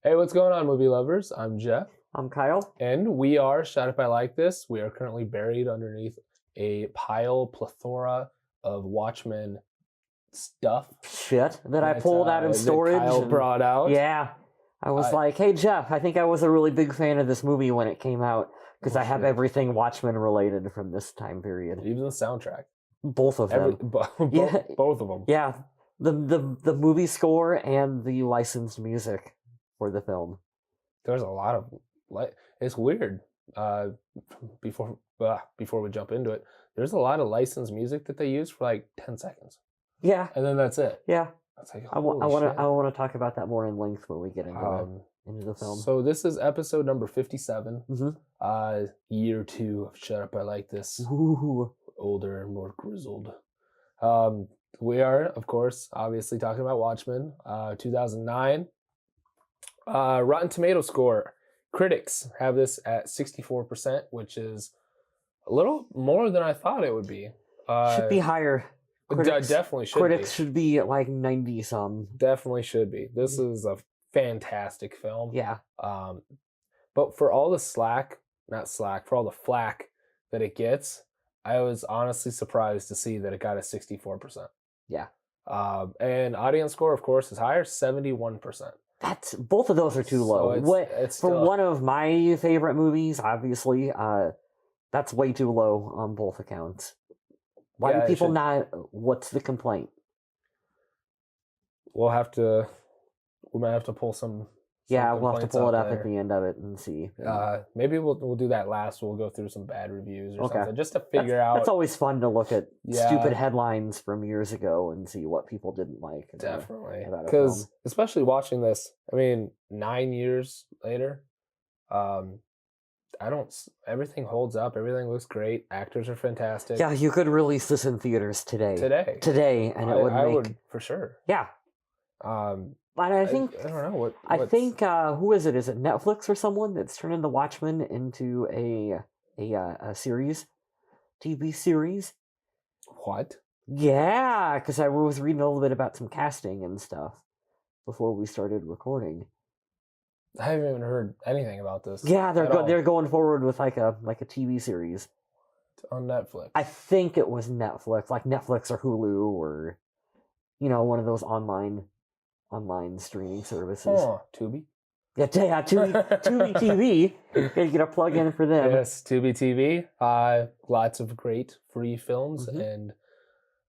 Hey, what's going on, movie lovers? I'm Jeff, I'm Kyle. and we are Shut Up I Like This. We are currently buried underneath a plethora of Watchmen stuff Shit that I pulled out of storage. that Kyle brought out. Yeah. I was like, hey, Jeff, I think I was a really big fan of this movie when it came out because I have everything Watchmen related from this time period. Even the soundtrack. Both of them. Both of them. Yeah. The movie score and the licensed music for the film. There's a lot of... It's weird. Before we jump into it, there's a lot of licensed music that they use for like 10 seconds. Yeah. And then that's it. Yeah. That's like, I want to talk about that more in length when we get into the film. So this is episode number 57. Mm-hmm. Year 2 of Shut Up I Like This. Ooh. Older and more grizzled. We are, of course, obviously talking about Watchmen, 2009. Rotten Tomato score. Critics have this at 64%, which is a little more than I thought it would be. Should be higher. Definitely should be. Critics should be at like 90-some. Definitely should be. This is a fantastic film. Yeah. But for all the for all the flack that it gets, I was honestly surprised to see that it got a 64%. Yeah. And audience score, of course, is higher, 71%. Both of those are too low. It's for one of my favorite movies, obviously, that's way too low on both accounts. Why do people not? What's the complaint? We might have to pull some. Yeah, we'll have to pull it up at the end of it and see. Maybe we'll do that last. We'll go through some bad reviews or something just to figure out. It's always fun to look at stupid headlines from years ago and see what people didn't like. Definitely, because especially watching this, 9 years later, everything holds up. Everything looks great. Actors are fantastic. Yeah, you could release this in theaters today, and it would I would for sure. Yeah. But I think I don't know I think who is it? Is it Netflix or someone that's turning The Watchmen into a series, TV series? What? Yeah, because I was reading a little bit about some casting and stuff before we started recording. I haven't even heard anything about this. Yeah, they're going forward with like a TV series on Netflix. I think it was Netflix, like Netflix or Hulu or one of those online streaming services. Oh, Tubi? Yeah, Tubi TV. Gotta get a plug in for them. Yes, Tubi TV. Lots of great free films, and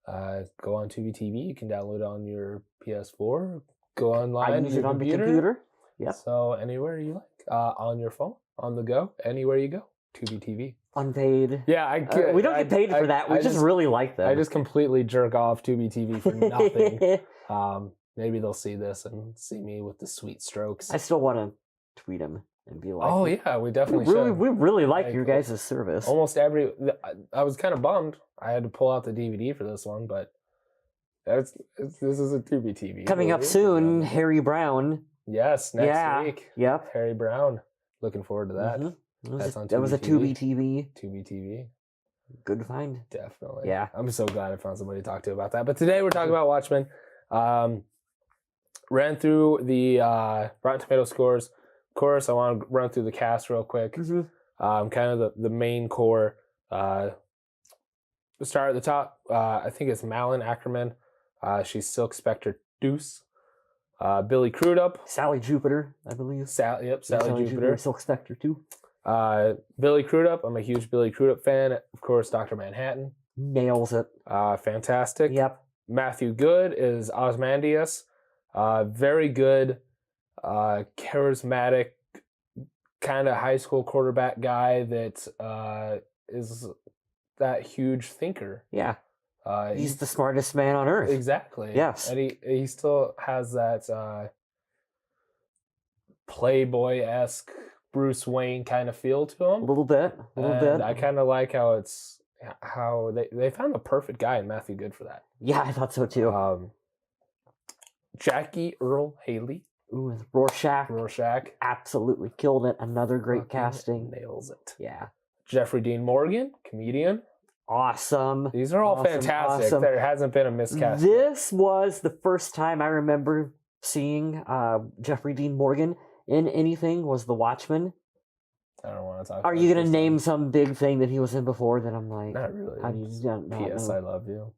go on Tubi TV. You can download it on your PS4. Go online. I use it on the computer. Yeah. So anywhere you like, on your phone, on the go, anywhere you go. Tubi TV. Unpaid. Yeah, we don't get paid for that. We just really like them. I just completely jerk off Tubi TV for nothing. Maybe they'll see this and see me with the sweet strokes. I still want to tweet them and be like, "Oh yeah, we definitely should." We really like your guys' service. Almost I was kind of bummed. I had to pull out the DVD for this one, but this is a Tubi TV. Coming up soon, Harry Brown. Yes, next week. Yep. Harry Brown. Looking forward to that. That was a Tubi TV. Tubi TV. Good find. Definitely. Yeah. I'm so glad I found somebody to talk to about that. But today we're talking about Watchmen. Ran through the Rotten Tomato scores. Of course, I want to run through the cast real quick. Kind of the main core. Start at the top. I think it's Malin Ackerman. She's Silk Spectre Deuce. Billy Crudup. Sally Jupiter, I believe. Sally Jupiter. Silk Spectre too. Billy Crudup. I'm a huge Billy Crudup fan. Of course, Dr. Manhattan. Nails it. Fantastic. Yep. Matthew Good is Ozymandias. Very good, charismatic, kind of high school quarterback guy that is that huge thinker. Yeah. He's the smartest man on earth. Exactly. Yes. And he still has that Playboy-esque Bruce Wayne kind of feel to him. A little bit. I kind of like how they found the perfect guy in Matthew Good for that. Yeah, I thought so too. Jackie Earl Haley. Ooh, Rorschach. Absolutely killed it. Another great casting. Nails it. Yeah. Jeffrey Dean Morgan, comedian. Awesome. These are all fantastic. Awesome. There hasn't been a miscast. This was the first time I remember seeing Jeffrey Dean Morgan in anything was The Watchmen. I don't want to talk. Are you gonna name some big thing that he was in before that I'm like, not really? How do you not P.S. know? I love you.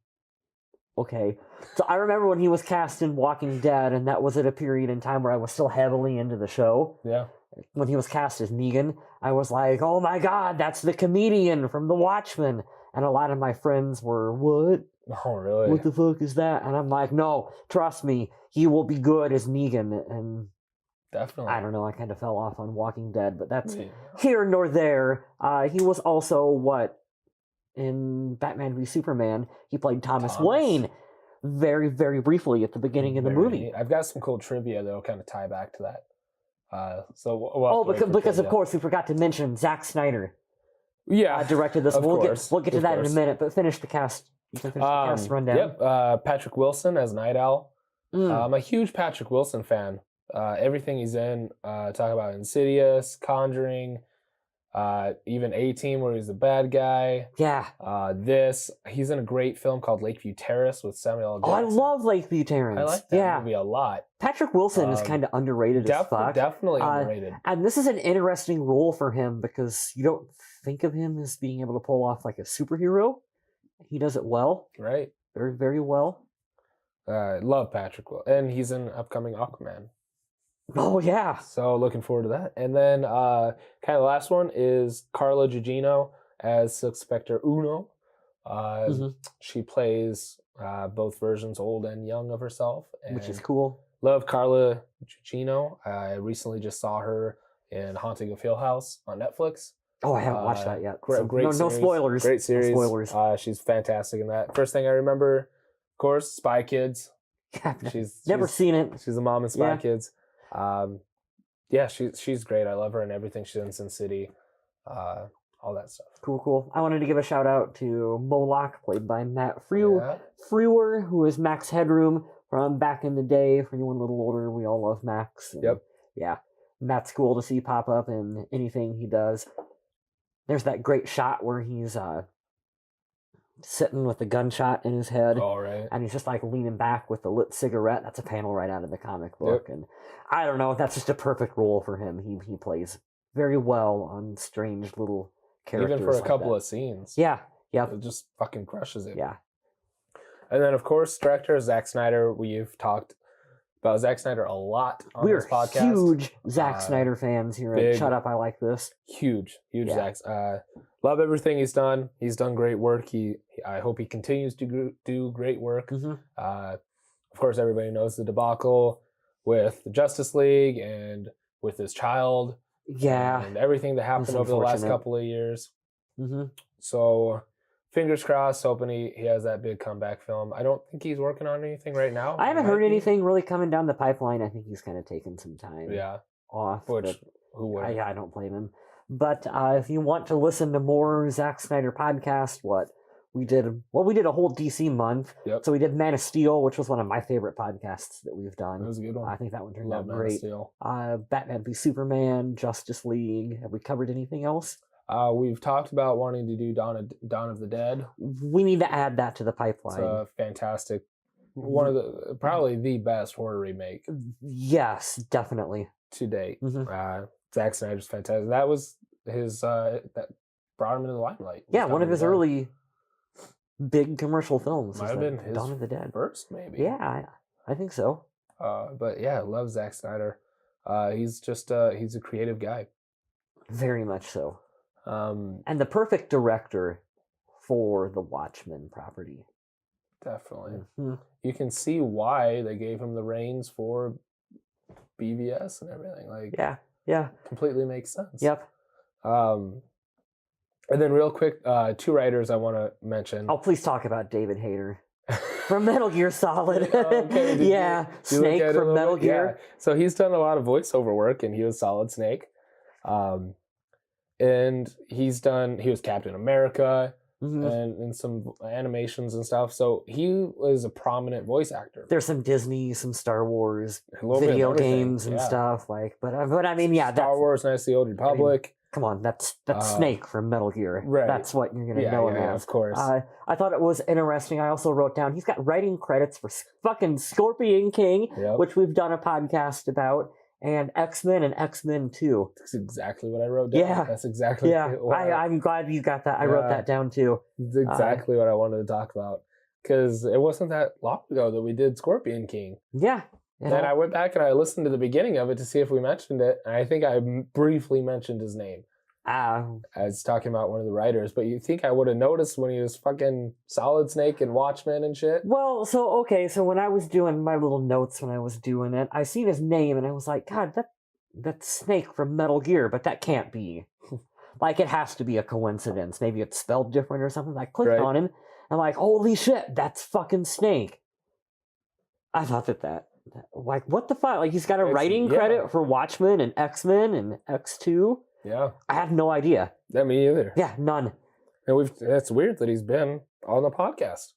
Okay, so I remember when he was cast in Walking Dead, and that was at a period in time where I was still heavily into the show. Yeah. When he was cast as Negan, I was like, oh my god, that's the comedian from The Watchmen. And a lot of my friends were, what? Oh, really? What the fuck is that? And I'm like, no, trust me, he will be good as Negan. And definitely. I don't know, I kind of fell off on Walking Dead, but that's here nor there. He was also, in Batman v Superman, he played Thomas Wayne very, very briefly at the beginning of the movie. I've got some cool trivia that'll kind of tie back to that. Because of course we forgot to mention Zack Snyder. Yeah, directed this. We'll get to that in a minute, but finish the cast. You can finish the cast rundown. Yep, Patrick Wilson as Night Owl. I'm a huge Patrick Wilson fan. Everything he's in, talk about Insidious, Conjuring, even A-Team where he's the bad guy. Yeah. He's in a great film called Lakeview Terrace with Samuel L. Jackson. Oh, I love Lakeview Terrace. I like that movie a lot. Patrick Wilson is kind of underrated as fuck. Definitely underrated. And this is an interesting role for him because you don't think of him as being able to pull off like a superhero. He does it well. Right. Very, very well. I love Patrick Wilson. And he's in upcoming Aquaman. Oh, yeah. So looking forward to that. And then kind of the last one is Carla Gugino as Silk Spectre Uno. She plays both versions, old and young, of herself. Which is cool. Love Carla Gugino. I recently just saw her in Haunting of Hill House on Netflix. Oh, I haven't watched that yet. Great series. No spoilers. Great series. No spoilers. She's fantastic in that. First thing I remember, of course, Spy Kids. She's never seen it. She's the mom in Spy Kids. She's great. I love her and everything she's in Sin City. All that stuff. Cool. I wanted to give a shout out to Moloch, played by Matt Frewer, who is Max Headroom from back in the day. For anyone a little older, we all love Max. And yeah, Matt's cool to see pop up in anything he does. There's that great shot where he's sitting with the gunshot in his head. Oh, right. And he's just like leaning back with the lit cigarette. That's a panel right out of the comic book. And I don't know, that's just a perfect role for him. He plays very well on strange little characters. Even for a couple of scenes. Yeah. It just fucking crushes it. Yeah. And then, of course, director Zack Snyder. We've talked about Zack Snyder a lot on this podcast. We're huge Zack Snyder fans here at Shut Up, I Like This. Huge Zack. Love everything he's done. He's done great work. I hope he continues to do great work. Of course, everybody knows the debacle with the Justice League and with his child. Yeah. And everything that happened over the last couple of years. So, fingers crossed, hoping he has that big comeback film. I don't think he's working on anything right now. I haven't heard anything really coming down the pipeline. I think he's kind of taken some time off. Who would? I don't blame him. But if you want to listen to more Zack Snyder podcast, we did a whole DC month. So we did Man of Steel, which was one of my favorite podcasts that we've done. That was a good one. I think that one turned out great. Man of Steel. Batman v Superman, Justice League. Have we covered anything else? We've talked about wanting to do Dawn of the Dead. We need to add that to the pipeline. It's a fantastic, probably the best horror remake. Yes, definitely. To date. Zack Snyder's fantastic. That was his, that brought him into the limelight. Yeah, one of his early big commercial films. Might have been his Dawn of the Dead. First, maybe. Yeah, I think so. But yeah, I love Zack Snyder. He's a creative guy. Very much so. And the perfect director for the Watchmen property. Definitely. You can see why they gave him the reins for BVS and everything. Yeah. Completely makes sense. Yep. And then real quick, two writers I want to mention. Oh, please talk about David Hayter from Metal Gear Solid. Okay, Snake from Metal Gear. Yeah. So he's done a lot of voiceover work, and he was Solid Snake. And he was Captain America and some animations and stuff. So he was a prominent voice actor. There's some Disney, some Star Wars video games and stuff but I mean, Star Wars, Knights of the Old Republic. Come on, that's Snake from Metal Gear. Right. That's what you're gonna know him as. Of course. I thought it was interesting. I also wrote down he's got writing credits for fucking Scorpion King, which we've done a podcast about, and X-Men and X-Men 2. That's exactly what I wrote down. Yeah. That's exactly I'm glad you got that. I wrote that down too. It's exactly what I wanted to talk about. Because it wasn't that long ago that we did Scorpion King. Yeah. And I went back and I listened to the beginning of it to see if we mentioned it. And I think I briefly mentioned his name. I was talking about one of the writers, but you think I would have noticed when he was fucking Solid Snake and Watchmen and shit? Well, so when I was doing my little notes when I was doing it, I seen his name and I was like, God, that's Snake from Metal Gear, but that can't be. Like, it has to be a coincidence. Maybe it's spelled different or something. I clicked on him. I'm like, holy shit, that's fucking Snake. I thought that like, what the fuck? Like, he's got a writing credit for Watchmen and X-Men and X2. Yeah. I had no idea. Yeah, me either. Yeah, none. And it's weird that he's been on the podcast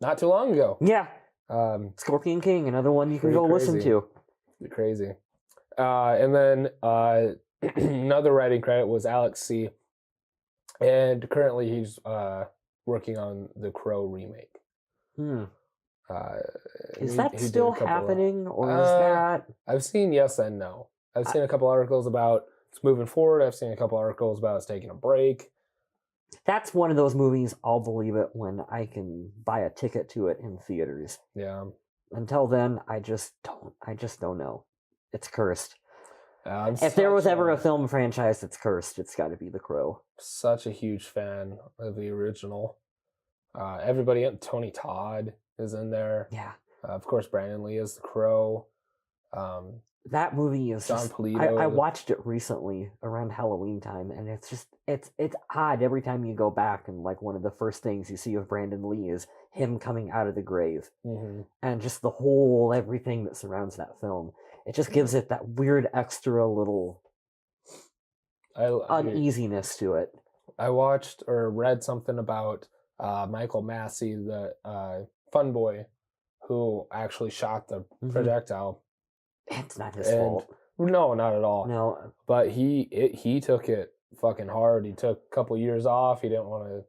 not too long ago. Yeah. Scorpion King, another one you can go listen to. Crazy. And then another writing credit was Alex C. And currently he's working on the Crow remake. Is that still happening, or is that... I've seen yes and no. I've seen a couple articles about it's moving forward. I've seen a couple articles about it's taking a break. That's one of those movies I'll believe it when I can buy a ticket to it in theaters. Yeah. Until then, I just don't know. It's cursed. If there was ever a film franchise that's cursed, it's got to be The Crow. Such a huge fan of the original. Everybody, Tony Todd is in there. Yeah. Of course, Brandon Lee is The Crow. That movie is John Polito. I watched it recently around Halloween time, and it's just it's odd every time you go back, and like one of the first things you see of Brandon Lee is him coming out of the grave, and just the whole everything that surrounds that film. It just gives it that weird extra little uneasiness to it. I watched or read something about Michael Massey, the fun boy, who actually shot the projectile. It's not his fault. No, not at all. No. But he took it fucking hard. He took a couple years off. He didn't want to,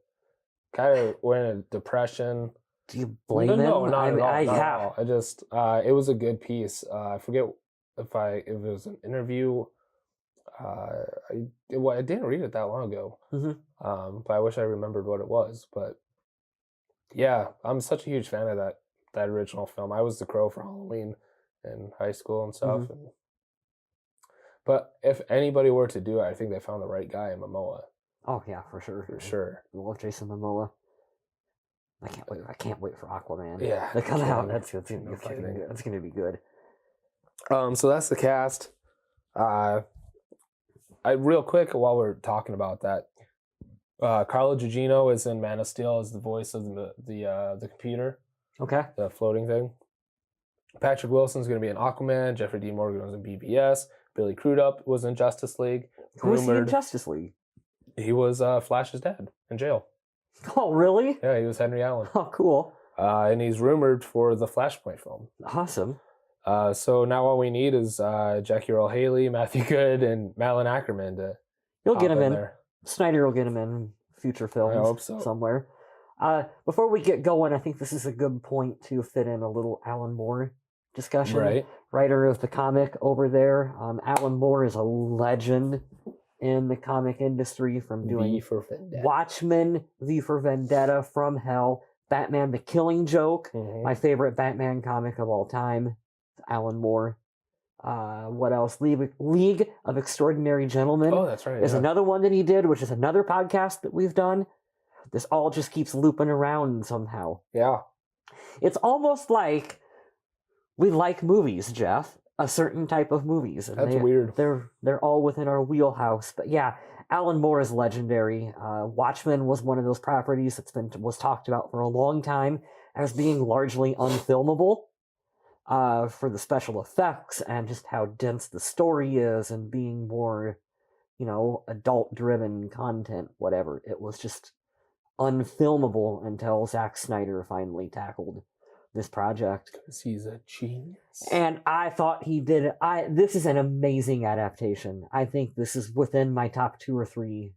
kind of went in a depression. Do you blame him? No, not at all. I just, it was a good piece. I forget if it was an interview. I didn't read it that long ago. But I wish I remembered what it was. But yeah, I'm such a huge fan of that original film. I was the Crow for Halloween in high school and stuff. But if anybody were to do it, I think they found the right guy in Momoa. Oh yeah, for sure. For sure. I love Jason Momoa. I can't wait for Aquaman. Yeah. To come out. That's gonna be fucking good. That's gonna be good. So that's the cast. Real quick while we're talking about that, Carla Gugino is in Man of Steel as the voice of the computer. Okay. The floating thing. Patrick Wilson's going to be in Aquaman. Jeffrey Dean Morgan was in BBS. Billy Crudup was in Justice League. Who was he in Justice League? He was Flash's dad in jail. Oh, really? Yeah, he was Henry Allen. Oh, cool. And he's rumored for the Flashpoint film. Awesome. So now all we need is Jackie Earle Haley, Matthew Good, and Malin Ackerman to. You'll get him in. There. Snyder will get him in future films. I hope so. Somewhere. Before we get going, I think this is a good point to fit in a little Alan Moore discussion. Right. Writer of the comic over there. Alan Moore is a legend in the comic industry from doing V for Vendetta. Watchmen, V for Vendetta, From Hell, Batman the Killing Joke, my favorite Batman comic of all time, Alan Moore. What else? League of Extraordinary Gentlemen. Oh, that's right. Is another one that he did, which is another podcast that we've done. This all just keeps looping around somehow. Yeah. It's almost like we like movies, Jeff. A certain type of movies. And That's weird. They're all within our wheelhouse. But yeah, Alan Moore is legendary. Watchmen was one of those properties was talked about for a long time as being largely unfilmable for the special effects and just how dense the story is and being more, adult-driven content, whatever. It was just unfilmable until Zack Snyder finally tackled this project. Because he's a genius. And I thought he did it. This is an amazing adaptation. I think this is within my top 2 or 3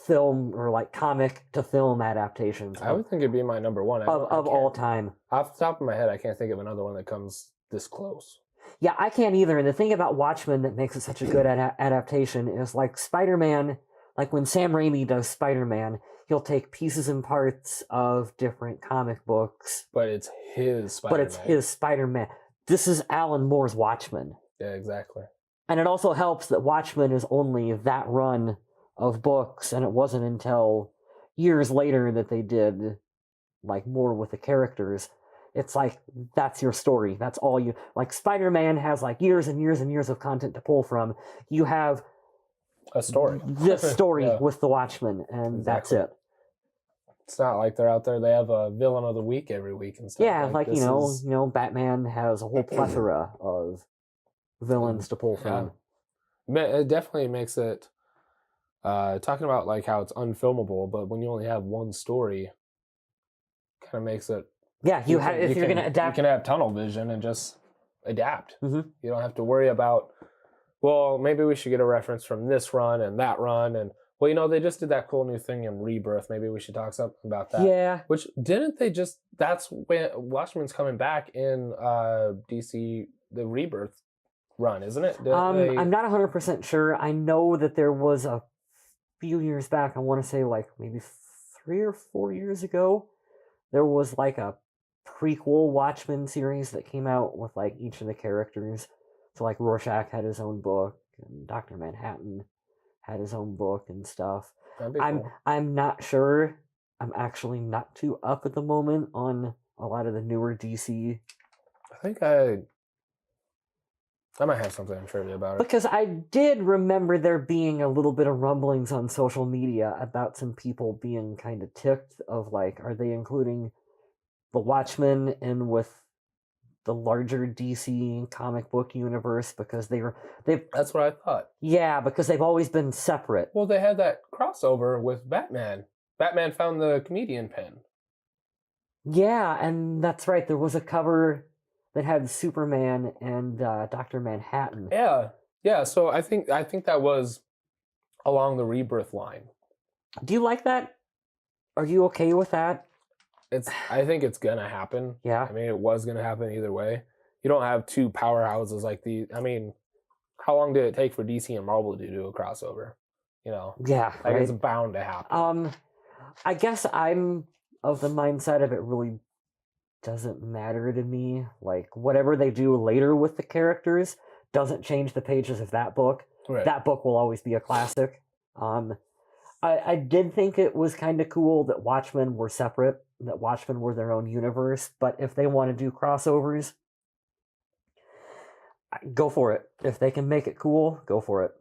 film or like comic to film adaptations. I would think it'd be my number one. Of all time. Off the top of my head, I can't think of another one that comes this close. Yeah, I can't either. And the thing about Watchmen that makes it such a good adaptation is like Spider-Man, like when Sam Raimi does Spider-Man, he'll take pieces and parts of different comic books. But it's his Spider-Man. This is Alan Moore's Watchmen. Yeah, exactly. And it also helps that Watchmen is only that run of books, and it wasn't until years later that they did like more with the characters. It's like, that's your story. That's all you... Like, Spider-Man has, like, years and years and years of content to pull from. You have... a story. This story with the Watchmen, and that's it. It's not like they're out there, they have a villain of the week every week and stuff. Yeah, like you know, Batman has a whole plethora of villains to pull from. Yeah. It definitely makes it... talking about, like, how it's unfilmable, but when you only have one story, kind of makes it... Yeah, if you're going to adapt... You can have tunnel vision and just adapt. Mm-hmm. You don't have to worry about, well, maybe we should get a reference from this run and that run. And, well, you know, they just did that cool new thing in Rebirth. Maybe we should talk something about that. Yeah. Which, didn't they just... That's when Watchmen's coming back in DC, the Rebirth run, isn't it? I'm not 100% sure. I know that there was a few years back, I want to say like maybe 3 or 4 years ago, there was like a prequel Watchmen series that came out with like each of the characters. So like Rorschach had his own book, and Dr. Manhattan had his own book and stuff. I'm not sure. I'm actually not too up at the moment on a lot of the newer DC. I think I might have something I'm trivia about it. Because I did remember there being a little bit of rumblings on social media about some people being kind of ticked of like, are they including the Watchmen in with the larger DC comic book universe? Because they've... That's what I thought. Yeah, because they've always been separate. Well, they had that crossover with Batman. Batman found the comedian pen. Yeah, and that's right. There was a cover that had Superman and Dr. Manhattan. Yeah. So I think that was along the Rebirth line. Do you like that? Are you okay with that? I think it's gonna happen. Yeah. I mean, it was gonna happen either way. You don't have two powerhouses like these. I mean, how long did it take for DC and Marvel to do a crossover? You know. Yeah. Like right? It's bound to happen. I guess I'm of the mindset of it really doesn't matter to me. Like, whatever they do later with the characters doesn't change the pages of that book. Right. That book will always be a classic. I did think it was kind of cool that Watchmen were separate, that Watchmen were their own universe, but if they want to do crossovers, go for it. If they can make it cool, go for it.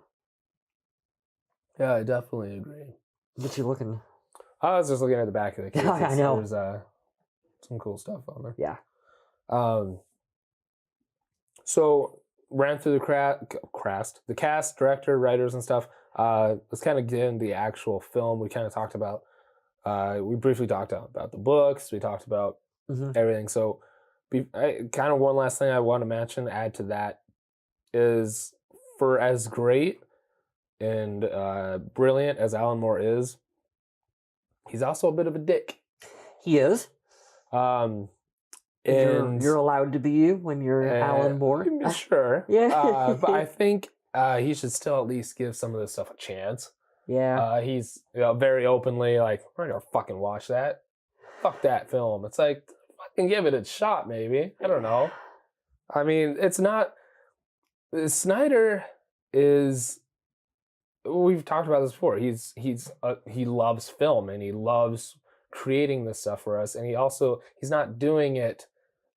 Yeah, I definitely agree. What you looking? I was just looking at the back of the case. I know. There's some cool stuff on there. Yeah. So ran through the cast, director, writers, and stuff. Let's kind of get into the actual film. We kind of talked about. We briefly talked about the books. We talked about everything. So, kind of one last thing I want to add to that, is for as great and brilliant as Alan Moore is, he's also a bit of a dick. He is. And you're allowed to be when you're Alan Moore. Sure. Yeah. But I think he should still at least give some of this stuff a chance. Yeah. He's very openly like, we're gonna fucking watch that. Fuck that film. It's like, fucking give it a shot, maybe. I don't know. I mean, it's not... Snyder is... We've talked about this before. He loves film, and he loves creating this stuff for us, and he's not doing it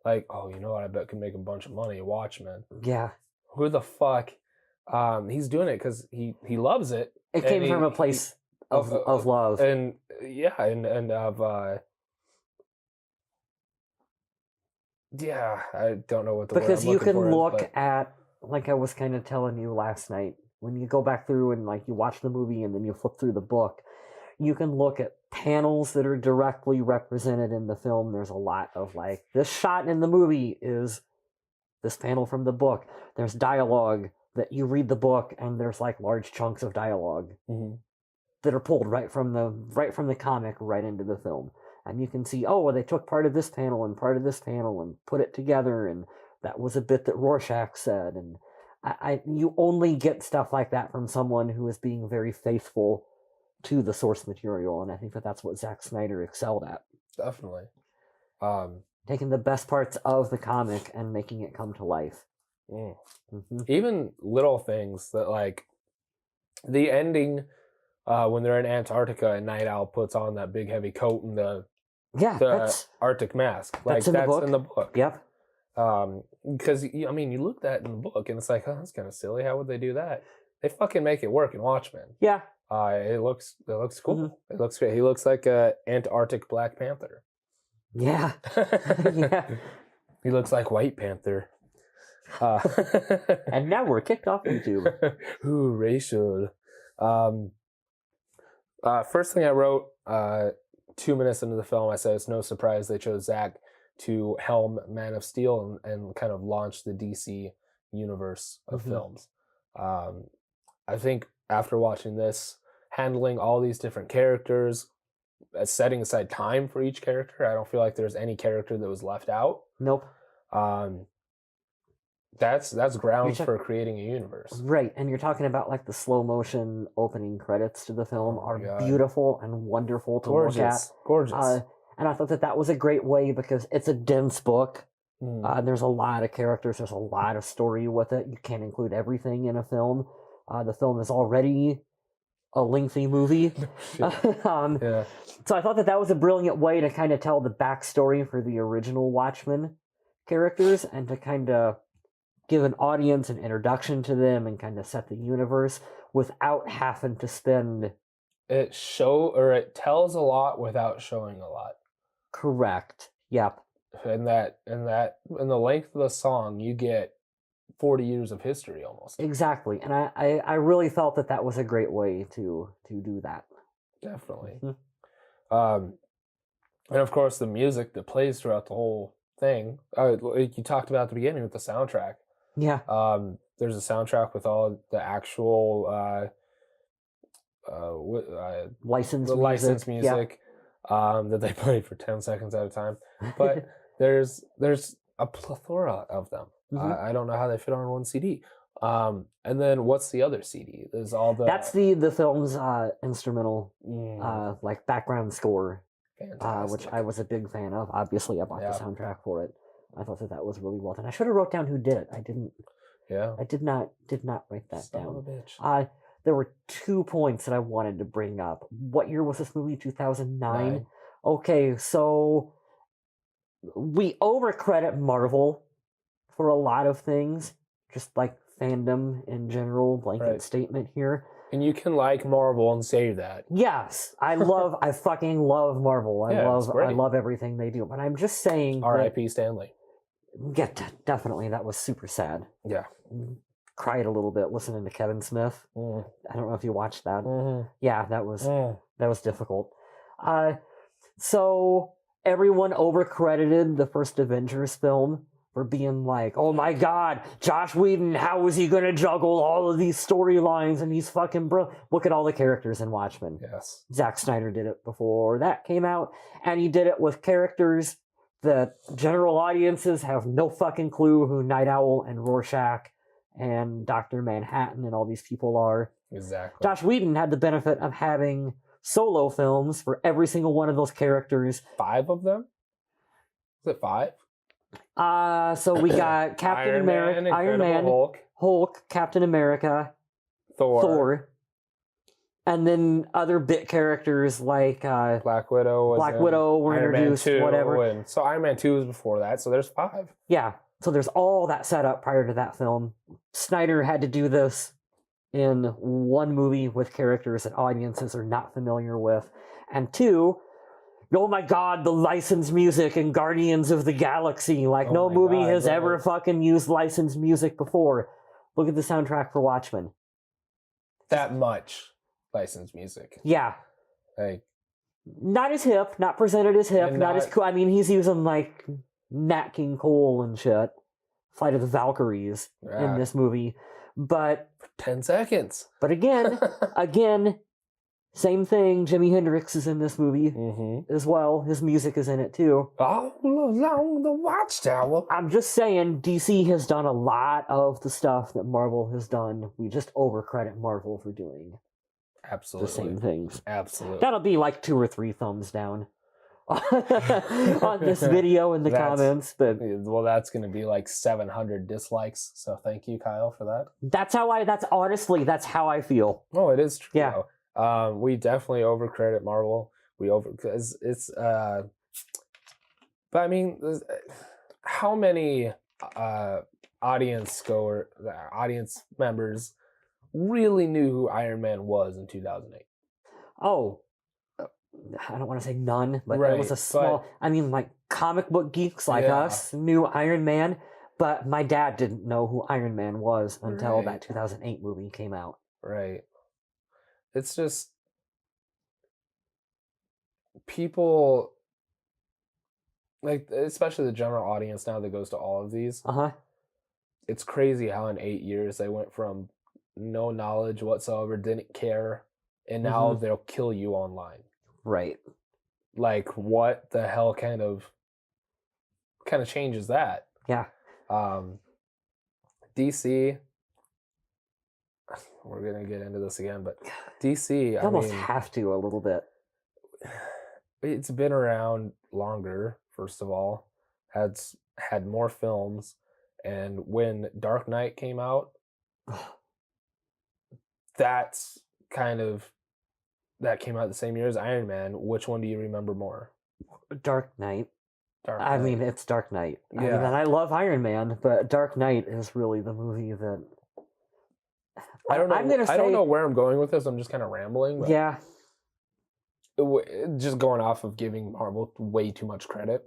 like, oh, you know what, I bet could make a bunch of money, Watchmen. Yeah. Who the fuck? He's doing it because he loves it. It came from a place of love. And yeah, and of yeah, I don't know what the because word I'm you can for look is, at, like I was kind of telling you last night, when you go back through and like you watch the movie and then you flip through the book, you can look at panels that are directly represented in the film. There's a lot of like, this shot in the movie is this panel from the book. There's dialogue that you read the book and there's like large chunks of dialogue that are pulled right from the comic right into the film. And you can see, oh, well, they took part of this panel and part of this panel and put it together, and that was a bit that Rorschach said, and you only get stuff like that from someone who is being very faithful to the source material, and I think that's what Zack Snyder excelled at. Definitely. Taking the best parts of the comic and making it come to life. Even little things that, like, the ending when they're in Antarctica and Night Owl puts on that big heavy coat and the Arctic mask. Like, that's in the book. Yep. Because, I mean, you look at that in the book and it's like, oh, that's kind of silly. How would they do that? They fucking make it work in Watchmen. Yeah. It looks cool. It looks great. He looks like a Antarctic Black Panther. Yeah. Yeah. He looks like White Panther. And now we're kicked off YouTube. Ooh, racial. First thing I wrote, 2 minutes into the film, I said it's no surprise they chose Zack to helm Man of Steel and kind of launch the DC universe of films. I think after watching this, handling all these different characters, setting aside time for each character, I don't feel like there's any character that was left out. Nope. That's grounds for creating a universe. Right, and you're talking about like the slow motion opening credits to the film are beautiful and wonderful to look at. Gorgeous. And I thought that was a great way because it's a dense book. There's a lot of characters. There's a lot of story with it. You can't include everything in a film. The film is already a lengthy movie. Yeah. So I thought that was a brilliant way to kind of tell the backstory for the original Watchmen characters and to kind of give an audience an introduction to them and kind of set the universe without having to spend... It tells a lot without showing a lot. Correct. Yep. And in the length of the song, you get 40 years of history almost. Exactly. And I really felt that was a great way to do that. Definitely. And of course, the music that plays throughout the whole thing, like you talked about at the beginning with the soundtrack. Yeah. There's a soundtrack with all the actual licensed music that they play for 10 seconds at a time. But there's a plethora of them. I don't know how they fit on one CD. And then what's the other CD? There's all the... That's the film's instrumental like background score, which I was a big fan of. Obviously, I bought the soundtrack for it. I thought that was really well done. I should have wrote down who did it. I didn't. Yeah. I did not write that Son down. of a bitch. There were 2 points that I wanted to bring up. What year was this movie? 2009? Okay, so we overcredit Marvel for a lot of things, just like fandom in general, blanket statement here. And you can like Marvel and say that. Yes, I fucking love Marvel. I love everything they do. But I'm just saying. R.I.P. Stanley. Yeah, definitely. That was super sad. Yeah. Cried a little bit listening to Kevin Smith. I don't know if you watched that. Yeah, that was difficult. So everyone overcredited the first Avengers film for being like, oh my god, Josh Whedon, how is he going to juggle all of these storylines and he's fucking look at all the characters in Watchmen. Yes. Zack Snyder did it before that came out, and he did it with characters that general audiences have no fucking clue who Night Owl and Rorschach and Dr. Manhattan and all these people are. Exactly. Josh Whedon had the benefit of having solo films for every single one of those characters. 5 of them? Is it 5? So we got Captain America, Iron Man, Hulk, Captain America, Thor, and then other bit characters like Black Widow were introduced, whatever. So Iron Man 2 was before that, so there's 5. Yeah, so there's all that set up prior to that film. Snyder had to do this in one movie with characters that audiences are not familiar with, and 2, oh my god, the licensed music in Guardians of the Galaxy. Like, no movie has ever fucking used licensed music before. Look at the soundtrack for Watchmen. That much licensed music. Yeah. Like, not as hip, not presented as hip, not as cool. I mean, he's using, like, Nat King Cole and shit. Flight of the Valkyries in this movie. But... for 10 seconds. But again, Same thing. Jimi Hendrix is in this movie as well. His music is in it too. All along the Watchtower. I'm just saying, DC has done a lot of the stuff that Marvel has done. We just overcredit Marvel for doing absolutely the same things. Absolutely. That'll be like 2 or 3 thumbs down on this video in the comments. But well, that's going to be like 700 dislikes. So thank you, Kyle, for that. That's how I feel. Oh, it is true. Yeah. We definitely overcredit Marvel. Because it's but I mean, how many audience members really knew who Iron Man was in 2008? Oh, I don't want to say none, but it was a small. I mean, like comic book geeks like us knew Iron Man, but my dad didn't know who Iron Man was until that 2008 movie came out. Right. It's just people, like, especially the general audience now that goes to all of these. It's crazy how in 8 years they went from no knowledge whatsoever, didn't care, and now they'll kill you online. Right. Like, what the hell kind of changes that? Yeah. DC, we're going to get into this again, but DC, you almost have to a little bit. It's been around longer, first of all, had more films, and when Dark Knight came out, that came out the same year as Iron Man. Which one do you remember more? Dark Knight. I mean, it's Dark Knight. Yeah. I mean, and I love Iron Man, but Dark Knight is really the movie that... I don't know. I don't know where I'm going with this. I'm just kind of rambling. But yeah. Just going off of giving Marvel way too much credit.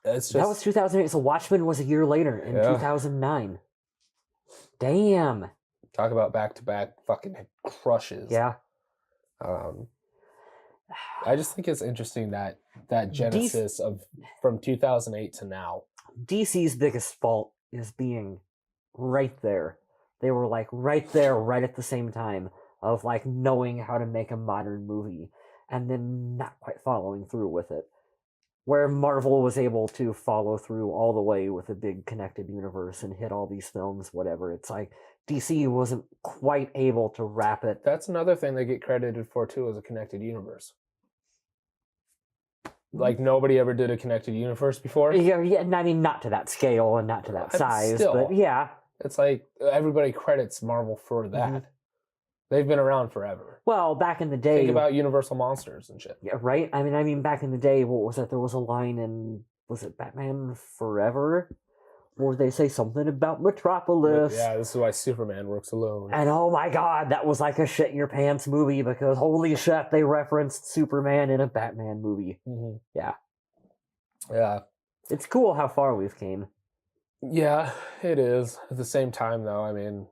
It's just... That was 2008, so Watchmen was a year later in 2009. Damn. Talk about back-to-back fucking crushes. Yeah. I just think it's interesting that genesis from 2008 to now. DC's biggest fault is being right there. They were like right there, right at the same time of like knowing how to make a modern movie and then not quite following through with it. Where Marvel was able to follow through all the way with a big connected universe and hit all these films, whatever. It's like DC wasn't quite able to wrap it. That's another thing they get credited for too, is a connected universe. Like nobody ever did a connected universe before. Yeah, I mean, not to that scale and not to that size, but yeah. It's like everybody credits Marvel for that. They've been around forever. Well, back in the day... Think about Universal Monsters and shit. Yeah, right? I mean, back in the day, what was it? There was a line in... Was it Batman Forever? Where they say something about Metropolis. Yeah, this is why Superman works alone. And oh my god, that was like a shit-in-your-pants movie because holy shit, they referenced Superman in a Batman movie. Yeah. Yeah. It's cool how far we've came. Yeah, it is. At the same time, though, I mean...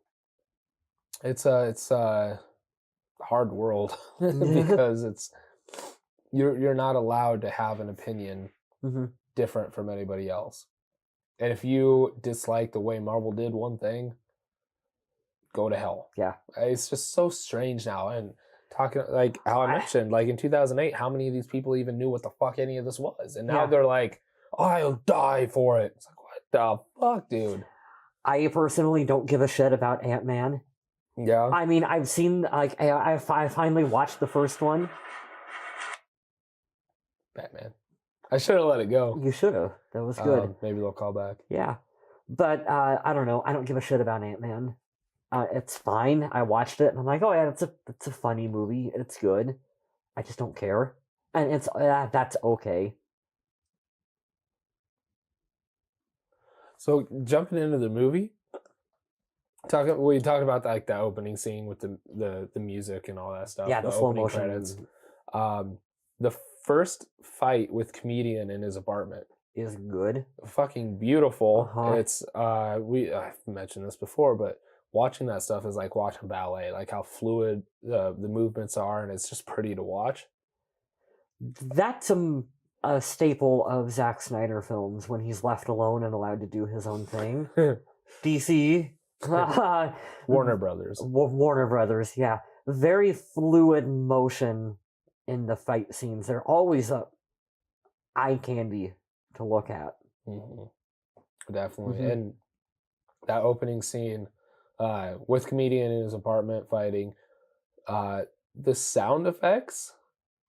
It's a hard world because you're not allowed to have an opinion different from anybody else. And if you dislike the way Marvel did one thing, go to hell. Yeah. It's just so strange now. And talking like how I mentioned, like in 2008, how many of these people even knew what the fuck any of this was? And now they're like, I'll die for it. It's like, what the fuck, dude? I personally don't give a shit about Ant-Man. Yeah. I mean, I've seen, like, I finally watched the first one. Batman. I should have let it go. You should have. That was good. Maybe they'll call back. Yeah. But, I don't know. I don't give a shit about Ant-Man. It's fine. I watched it, and I'm like, oh, yeah, it's a funny movie. It's good. I just don't care. And it's that's okay. So, jumping into the movie... We talked about like the opening scene with the music and all that stuff. Yeah, the slow motion credits. The first fight with Comedian in his apartment is good. Fucking beautiful. It's I've mentioned this before, but watching that stuff is like watching ballet. Like how fluid the movements are, and it's just pretty to watch. That's a staple of Zack Snyder films when he's left alone and allowed to do his own thing. DC. Warner Brothers. Warner Brothers, yeah. very fluid motion in the fight scenes. They're always eye candy to look at. Definitely. And that opening scene with comedian in his apartment fighting, the sound effects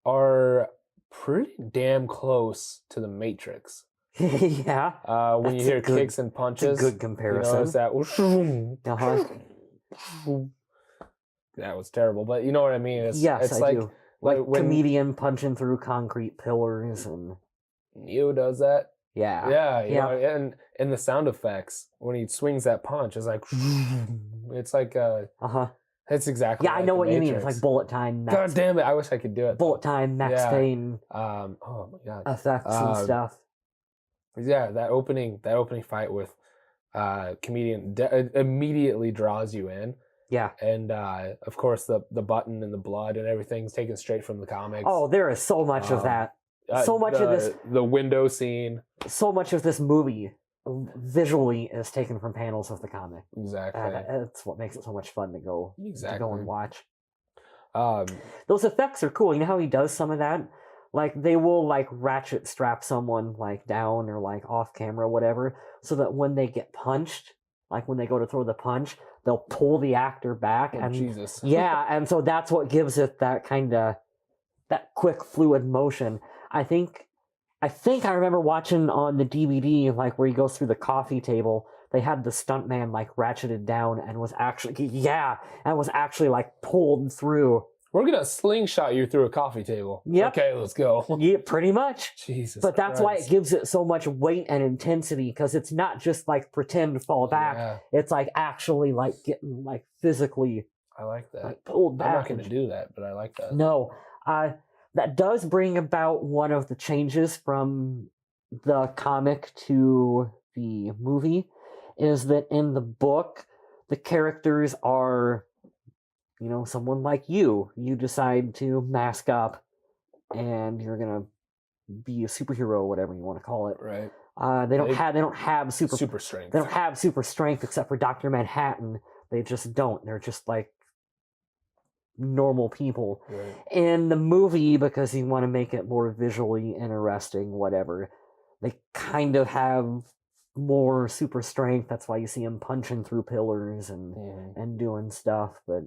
are pretty damn close to the Matrix. Yeah. When you hear kicks and punches, good comparison. You notice that. That was terrible, but you know what I mean. It's I do. Like when comedian punching through concrete pillars, and Neo does that. Yeah. You know, and the sound effects when he swings that punch is like, it's like It's exactly. Yeah, I know what you mean. It's like bullet time. God damn it! I wish I could do it. Bullet time, Max Payne. Oh my god. Effects and stuff. Yeah, that opening fight with comedian immediately draws you in. Yeah. And of course the button and the blood and everything's taken straight from the comics. Oh, there is so much of that. So much of this. The window scene. So much of this movie visually is taken from panels of the comic. Exactly. That's what makes it so much fun to go and watch. Those effects are cool. You know how he does some of that? Like they will like ratchet strap someone like down or like off camera, whatever, so that when they get punched, like when they go to throw the punch, they'll pull the actor back. And Jesus. Yeah, and so that's what gives it that kind of that quick fluid motion. I think I remember watching on the DVD, like where he goes through the coffee table, they had the stuntman like ratcheted down and was actually like pulled through. We're gonna slingshot you through a coffee table. Yep. Okay, let's go. Yeah, pretty much. Jesus. But that's why it gives it so much weight and intensity, because it's not just like pretend fall back. Yeah. It's like actually like getting like physically. I like that. Like pulled back. I'm not gonna do that, but I like that. No. That does bring about one of the changes from the comic to the movie, is that in the book, the characters are, you know, someone like you. You decide to mask up, and you're gonna be a superhero, whatever you want to call it. Right. They don't have super strength. They don't have super strength except for Dr. Manhattan. They just don't. They're just like normal people. Right. In the movie, because you want to make it more visually interesting, whatever, they kind of have more super strength. That's why you see him punching through pillars and doing stuff. But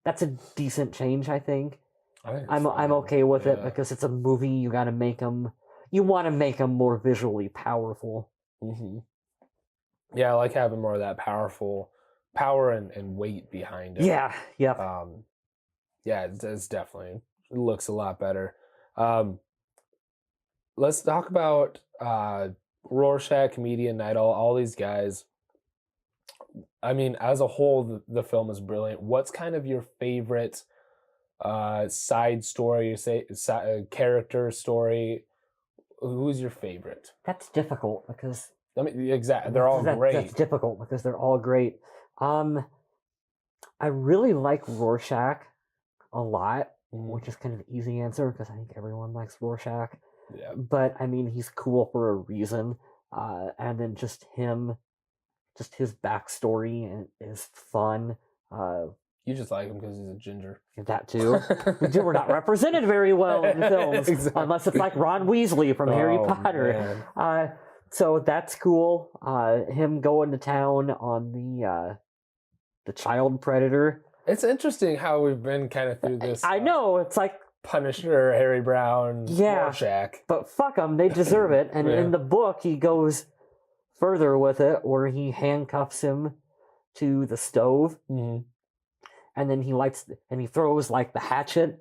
that's a decent change, I think. I'm okay with it, because it's a movie. You want to make them more visually powerful. Mm-hmm. Yeah, I like having more of that power and weight behind it. Yeah. Yep. It's definitely, it looks a lot better. Let's talk about Rorschach, comedian, Night Owl, all these guys. I mean, as a whole, the film is brilliant. What's kind of your favorite side story, character story? Who's your favorite? That's difficult because... I mean, exactly. They're all great. That's difficult because they're all great. I really like Rorschach a lot, which is kind of an easy answer because I think everyone likes Rorschach. Yeah. But, I mean, he's cool for a reason. And then just his backstory is fun. You just like him because he's a ginger. That too. We're not represented very well in films, exactly. Unless it's like Ron Weasley from Harry Potter. So that's cool. Him going to town on the child predator. It's interesting how we've been kind of through this. I know, it's like Punisher, Harry Brown, Rorschach. But fuck them, they deserve it. And in the book, he goes further with it, where he handcuffs him to the stove, and then he throws like the hatchet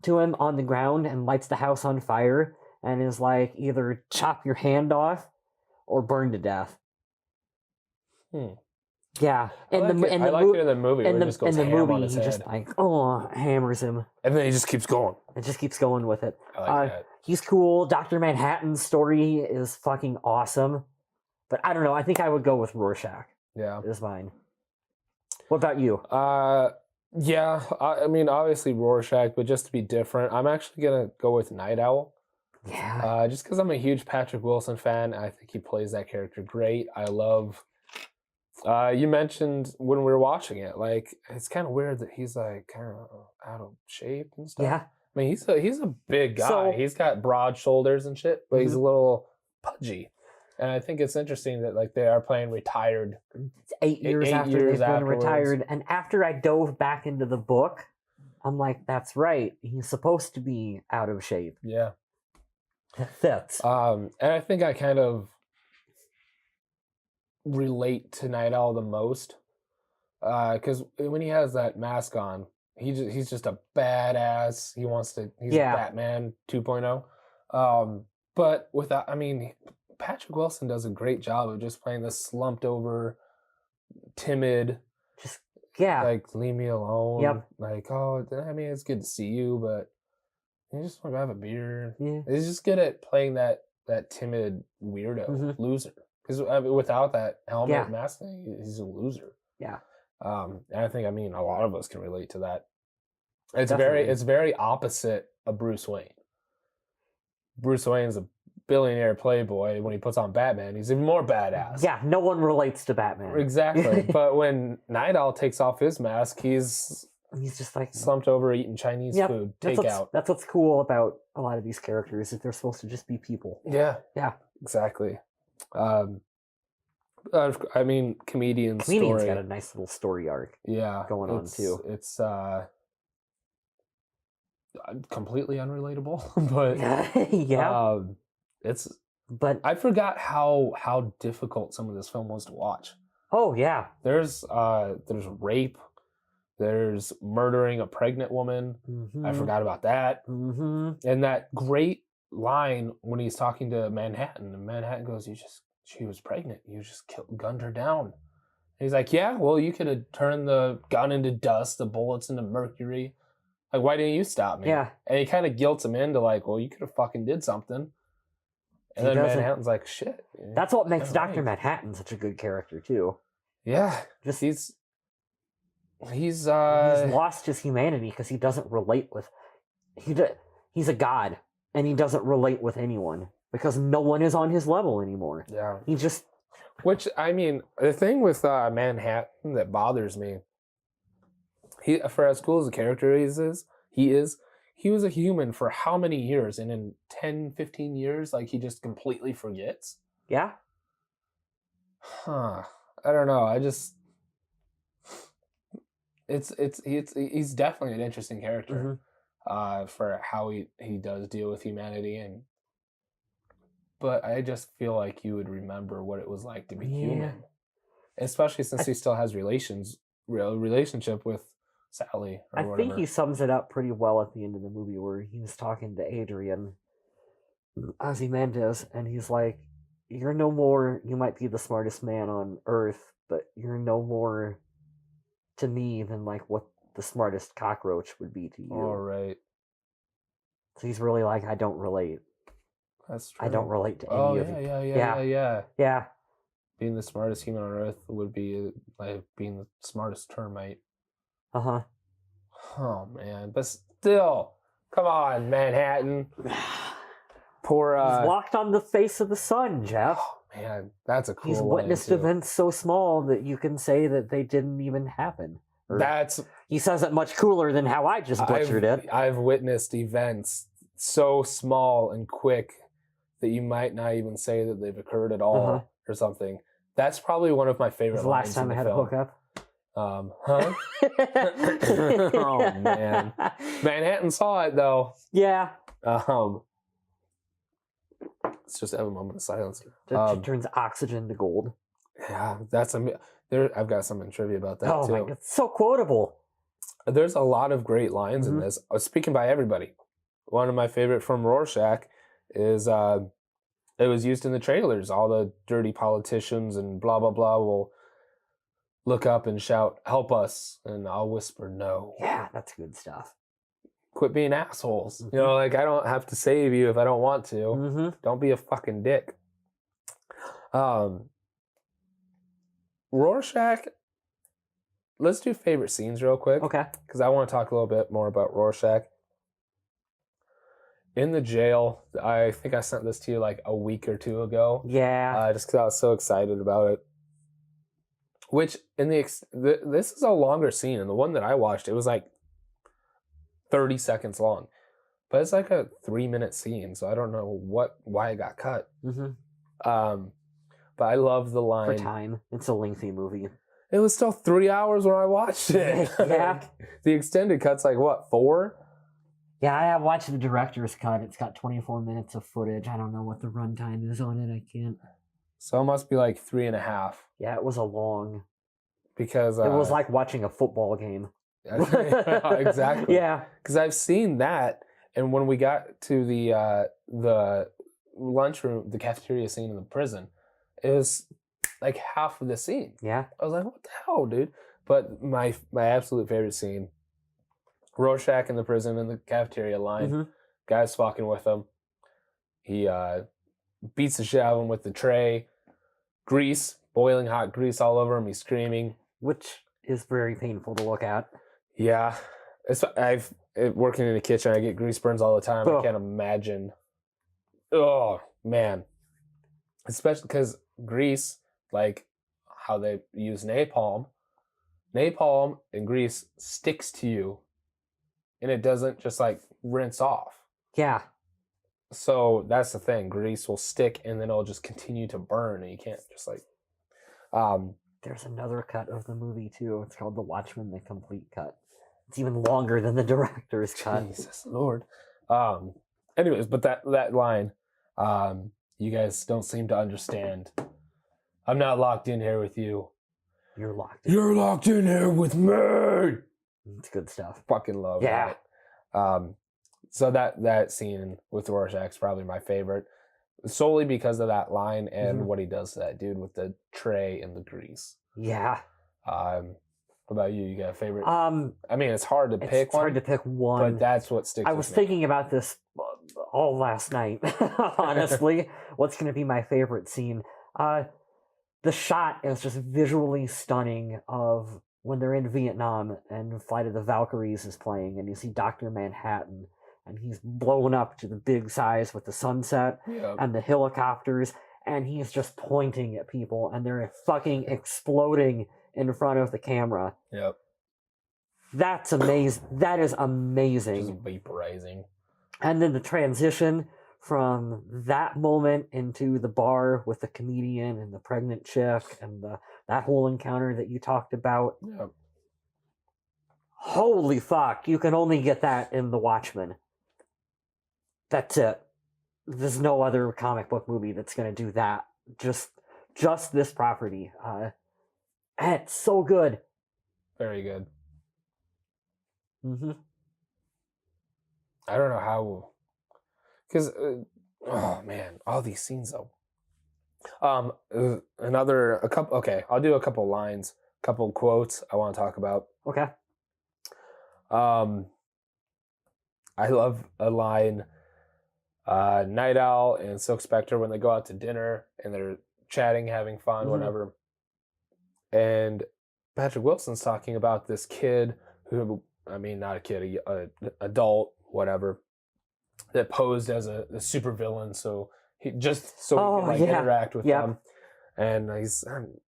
to him on the ground and lights the house on fire, and is like, either chop your hand off or burn to death. Yeah, I like it in the movie. In the movie, he just like hammers him, and then he just keeps going. It just keeps going with it. I like that. He's cool. Dr. Manhattan's story is fucking awesome, but I don't know. I think I would go with Rorschach. Yeah, is mine. What about you? Yeah, I mean, obviously Rorschach, but just to be different, I'm actually gonna go with Night Owl. Yeah. Just because I'm a huge Patrick Wilson fan, I think he plays that character great. I love You mentioned when we were watching it, like it's kind of weird that he's like kind of out of shape and stuff. Yeah. I mean, he's a big guy. So- He's got broad shoulders and shit, but he's a Mhm. little pudgy. And I think it's interesting that like they are playing retired. It's 8 years 8 after years they've been afterwards. retired. And after I dove back into the book, I'm like, that's right. He's supposed to be out of shape. Yeah. That fits. And I think I kind of relate to Night Owl the most. Because when he has that mask on, he's just a badass. He's Yeah. Batman 2.0. But without, I mean, Patrick Wilson does a great job of just playing this slumped over, timid, Yeah. like leave me alone. Yep. Like, oh, I mean, it's good to see you, but you just want to have a beer. Yeah. He's just good at playing that timid weirdo Mhm. loser. Because without that helmet Yeah. mask thing, he's a loser. Yeah. And I think, I mean, a lot of us can relate to that. Definitely. It's very opposite of Bruce Wayne. Bruce Wayne's a billionaire playboy. When he puts on Batman, he's even more badass. Yeah, no one relates to Batman. Exactly. But when Night Owl takes off his mask, he's He's just like slumped over eating Chinese Yep, food, that's takeout. that's what's cool about a lot of these characters, is they're supposed to just be people. Yeah. Yeah. Exactly. I mean, Comedian's story. got a nice little story arc. Yeah, going on, too. It's completely unrelatable, but Yeah. it's. But I forgot how difficult some of this film was to watch. oh yeah. There's rape, there's murdering a pregnant woman. I forgot about that, Mm-hmm. and that great line when he's talking to Manhattan, and Manhattan goes, she was pregnant. You just gunned her down. And he's like, yeah, well, you could have turned the gun into dust, the bullets into mercury. Like, why didn't you stop me? Yeah. And he kind of guilts him into like, well, you could have fucking did something. And He then doesn't. Manhattan's like, shit. That's what makes You're right. Dr. Manhattan such a good character too. Yeah. Just He's he's lost his humanity because he doesn't relate with he's a god, and he doesn't relate with anyone because no one is on his level anymore. yeah. He just Which, I mean, the thing with Manhattan that bothers me, for as cool as a character he was a human for how many years? And in 10, 15 years, like, he just completely forgets? yeah. Huh. I don't know. He's definitely an interesting character for how he does deal with humanity, but I just feel like you would remember what it was like to be human, especially since he still has relationship with Sally or I whatever. think he sums it up pretty well at the end of the movie, where he was talking to Adrian Ozymandias, and he's like, you're no more, you might be the smartest man on Earth, but you're no more to me than like what the smartest cockroach would be to you. All right. So he's really like, I don't relate. That's true. I don't relate to any of you. Yeah. Yeah. Being the smartest human on Earth would be like being the smartest termite. Uh-huh. Oh man, but still, come on, Manhattan. Poor. He's walked on the face of the sun, Jeff. Oh man, that's a cool. He's line, witnessed too. events so small that you can say that they didn't even happen. Or That's. he says it much cooler than how I just butchered it. I've witnessed events so small and quick that you might not even say that they've occurred at all or something. That's probably one of my favorite The last lines time in I the had film. a hookup. Huh? Oh man, Manhattan saw it though. Yeah. Let's just have a moment of silence. That turns oxygen to gold. Yeah, I've got some trivia about that Oh too. my god, it's so quotable. There's a lot of great lines in this. Speaking by everybody, one of my favorite from Rorschach is it was used in the trailers. All the dirty politicians and blah blah blah will look up and shout, "Help us!" and I'll whisper, "No." Yeah, that's good stuff. Quit being assholes. You know, like, I don't have to save you if I don't want to. Mm-hmm. Don't be a fucking dick. Rorschach. Let's do favorite scenes real quick. Okay. Because I want to talk a little bit more about Rorschach. In the jail, I think I sent this to you like a week or two ago. Yeah. Just because I was so excited about it. Which in this is a longer scene, and the one that I watched, it was like 30 seconds long, but it's like a 3-minute scene, so I don't know why it got cut. But I love the line. For time, it's a lengthy movie. It was still 3 hours when I watched it. Yeah. The extended cut's like what, 4? Yeah, I have watched the director's cut. It's got 24 minutes of footage. I don't know what the runtime is on it. I can't. So it must be like 3.5. Yeah, it was a long. Because it was like watching a football game. Exactly. Yeah. Because I've seen that, and when we got to the lunchroom, the cafeteria scene in the prison, it was like half of the scene. Yeah. I was like, what the hell, dude? But my absolute favorite scene, Rorschach in the prison in the cafeteria line, guy's fucking with him. He beats the shit out of him with the tray, grease, boiling hot grease all over him. He's screaming. Which is very painful to look at. Yeah. Working in the kitchen, I get grease burns all the time. I can't imagine. Oh, man. Especially because grease, like how they use napalm and grease sticks to you, and it doesn't just like rinse off. Yeah. So that's the thing. Grease will stick, and then it'll just continue to burn, and you can't just like. There's another cut of the movie too. It's called The Watchmen, the complete cut. It's even longer than the director's cut. Jesus Lord. Anyways, but that line, you guys don't seem to understand. I'm not locked in here with you. You're locked in. You're locked in here with me. It's good stuff. Fucking love that. So that scene with Rorschach's probably my favorite, solely because of that line and what he does to that dude with the tray and the grease. Yeah. What about you? You got a favorite? I mean, it's hard to pick. It's hard to pick one, but that's what sticks. I was thinking about this all last night. Honestly, what's going to be my favorite scene? The shot is just visually stunning of when they're in Vietnam and Flight of the Valkyries is playing, and you see Dr. Manhattan, and he's blown up to the big size with the sunset and the helicopters, and he's just pointing at people, and they're fucking exploding in front of the camera. Yep. That's amazing. That is amazing. Just vaporizing. And then the transition from that moment into the bar with the comedian and the pregnant chick and that whole encounter that you talked about. Yep. Holy fuck, you can only get that in The Watchmen. That's it. There's no other comic book movie that's going to do that. Just this property. And it's so good. Very good. I don't know how, because oh man, all these scenes though. Okay, I'll do a couple lines, couple quotes I want to talk about. Okay. I love a line. Night Owl and Silk Spectre when they go out to dinner and they're chatting, having fun, whatever. And Patrick Wilson's talking about this kid who, I mean, not a kid, an adult, whatever, that posed as a supervillain, so he could interact with them. And he's,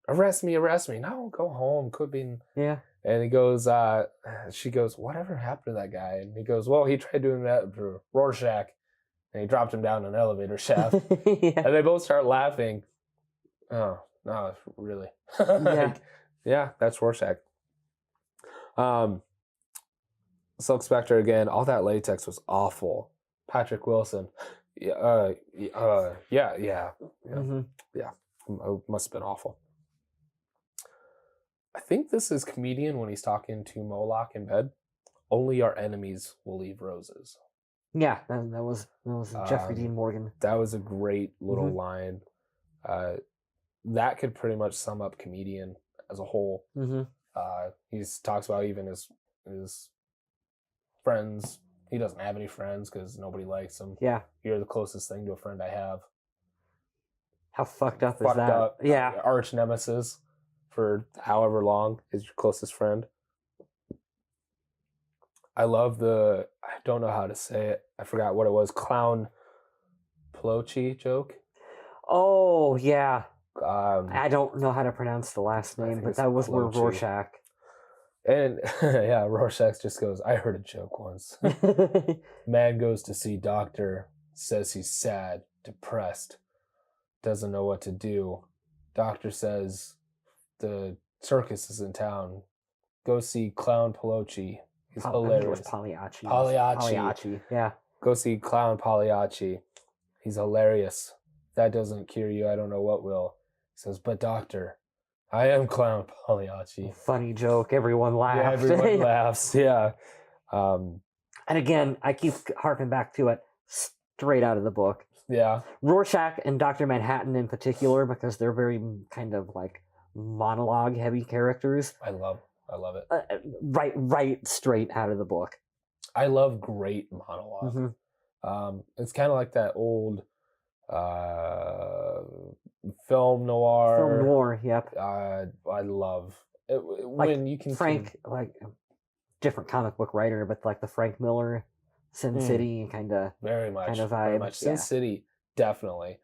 arrest me. No, go home. Could be. Yeah. And he goes, she goes, whatever happened to that guy? And he goes, well, he tried doing that for Rorschach, and he dropped him down an elevator shaft. And they both start laughing. Oh, no, really? Yeah, that's Rorschach. Silk Spectre again. All that latex was awful. Patrick Wilson. Yeah. It must have been awful. I think this is comedian when he's talking to Moloch in bed. Only our enemies will leave roses. Yeah, that was Jeffrey Dean Morgan. That was a great little line. That could pretty much sum up comedian as a whole. He talks about even his friends. He doesn't have any friends because nobody likes him. Yeah. You're the closest thing to a friend I have. How fucked up is that? Up. Yeah. Arch nemesis for however long is your closest friend. I love I don't know how to say it. I forgot what it was. Clown Plochi joke. Oh, yeah. I don't know how to pronounce the last name, but that was where Palochi. Rorschach. And yeah, Rorschach just goes, I heard a joke once. Man goes to see doctor, says he's sad, depressed, doesn't know what to do. Doctor says the circus is in town. Go see Clown Palochi. He's hilarious. Pagliacci. Pagliacci. Yeah. Go see Clown Pagliacci. He's hilarious. If that doesn't cure you, I don't know what will. He says, but doctor, I am Clown Pagliacci. Funny joke. Everyone laughed. Yeah, everyone laughs. Yeah. And again, I keep harping back to it. Straight out of the book. Yeah. Rorschach and Dr. Manhattan in particular, because they're very kind of like monologue heavy characters. I love it. Right straight out of the book. I love great monologue. Mm-hmm. It's kind of like that old film noir. Film noir, yep. I love it, like when you can Frank, like different comic book writer, but like the Frank Miller, Sin City kind of very much kind of vibe. Very much. Sin City, definitely.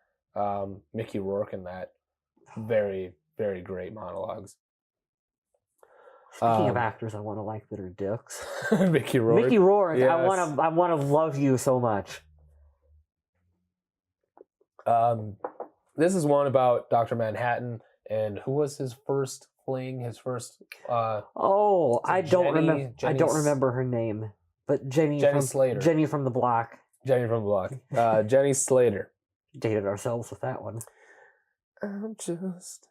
Mickey Rourke in that, very very great monologues. Speaking of actors, I want to like that are dicks. Mickey Rourke. Mickey Rourke. Yes. I want to love you so much. This is one about Dr. Manhattan and who was his first fling? His first. I don't remember. I don't remember her name, but Jenny Slater. Jenny from the Block. Jenny from the Block. Jenny Slater. Dated ourselves with that one. I'm just.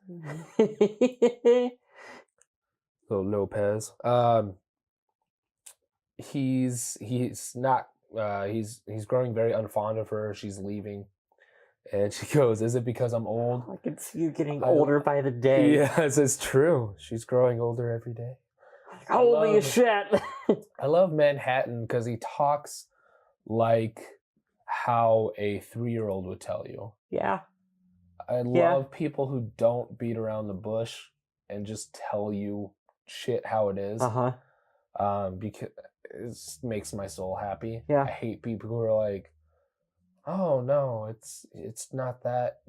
Little Lopez. He's not. He's growing very unfond of her. She's leaving. And she goes, is it because I'm old? I can see you getting older by the day. Yes, it's true. She's growing older every day. Holy shit. I love Manhattan because he talks like how a 3-year-old would tell you. Yeah. I love people who don't beat around the bush and just tell you shit how it is. Because it makes my soul happy. Yeah. I hate people who are like, oh no, it's not that.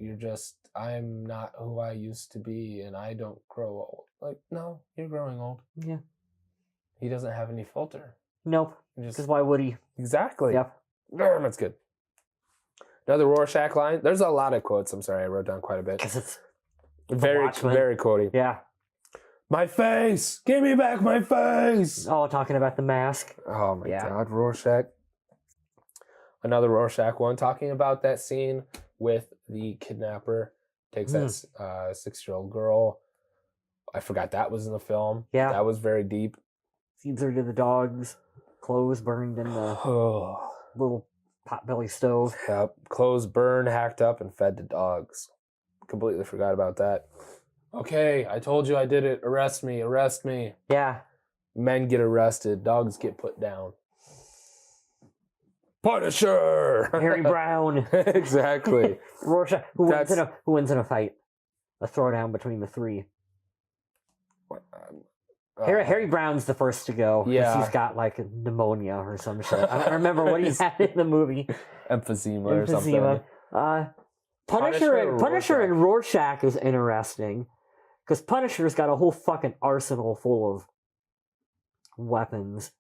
I'm not who I used to be and I don't grow old. Like, no, you're growing old. Yeah. He doesn't have any filter. Nope. Because why would he? Exactly. Yep. That's good. Another Rorschach line. There's a lot of quotes. I'm sorry, I wrote down quite a bit. Because it's very quotey. Yeah. My face! Give me back my face! Oh, talking about the mask. Oh my God, Rorschach. Another Rorschach one, talking about that scene with the kidnapper. Takes that 6-year-old girl. I forgot that was in the film. Yeah. That was very deep. Feeds her to the dogs. Clothes burned in the little potbelly stove. Yep. Clothes burned, hacked up, and fed to dogs. Completely forgot about that. Okay, I told you I did it. Arrest me. Arrest me. Yeah. Men get arrested. Dogs get put down. Punisher! Harry Brown. Exactly. Rorschach. Who wins in a fight? A throwdown between the three. Harry Brown's the first to go. Yeah. He's got like pneumonia or some shit. I don't remember what he had in the movie. Emphysema or something. Punisher and Rorschach is interesting. Because Punisher's got a whole fucking arsenal full of weapons.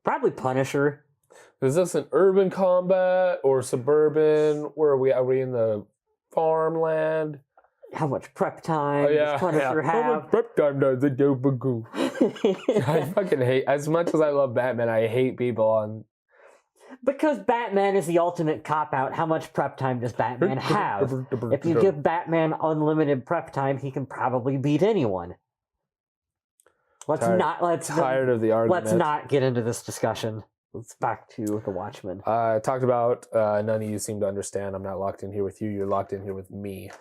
Probably Punisher. Is this an urban combat or suburban? Where are we? Are we in the farmland? How much prep time does Punisher have? How much prep time does it do? I fucking hate, as much as I love Batman, I hate people on... Because Batman is the ultimate cop-out. How much prep time does Batman have? If you give Batman unlimited prep time, he can probably beat anyone. Tired of the argument. Let's not get into this discussion. Let's back to the Watchmen. I talked about none of you seem to understand. I'm not locked in here with you. You're locked in here with me.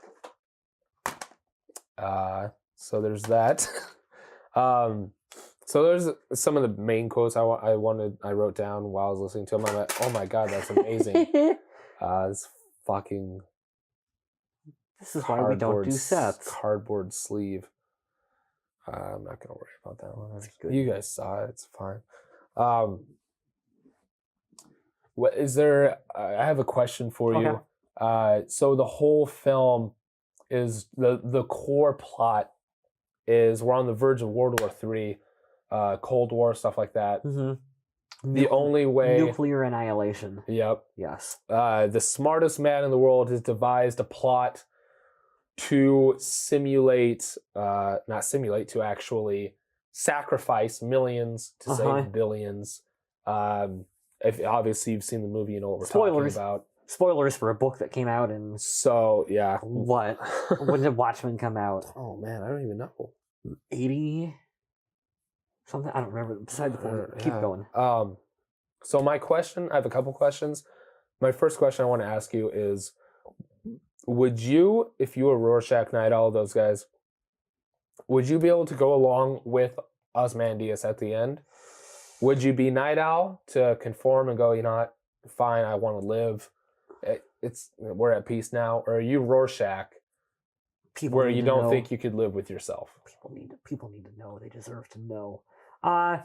So there's that. So there's some of the main quotes I wrote down while I was listening to them. I'm like, oh my God, that's amazing. This fucking. This is why we don't do sets. Cardboard sleeve. I'm not gonna worry about that one. That's good. You guys saw it. It's fine. What is there? I have a question for you. So the whole film is the core plot is we're on the verge of World War III, Cold War, stuff like that. The only way... Nuclear annihilation. Yep. Yes. The smartest man in the world has devised a plot to to actually sacrifice millions to save billions. If obviously you've seen the movie, you know what we're talking about. Spoilers for a book that came out in... So, yeah. What? When did Watchmen come out? Oh, man, I don't even know. 80? Something? I don't remember. Beside the point. Keep going. So my question, I have a couple questions. My first question I want to ask you is, would you, if you were Rorschach, Night Owl, those guys, would you be able to go along with Ozymandias at the end? Would you be Night Owl to conform and go, you know what, fine, I want to live. We're at peace now. Or are you Rorschach, where you don't think you could live with yourself? People need to know. They deserve to know. I'd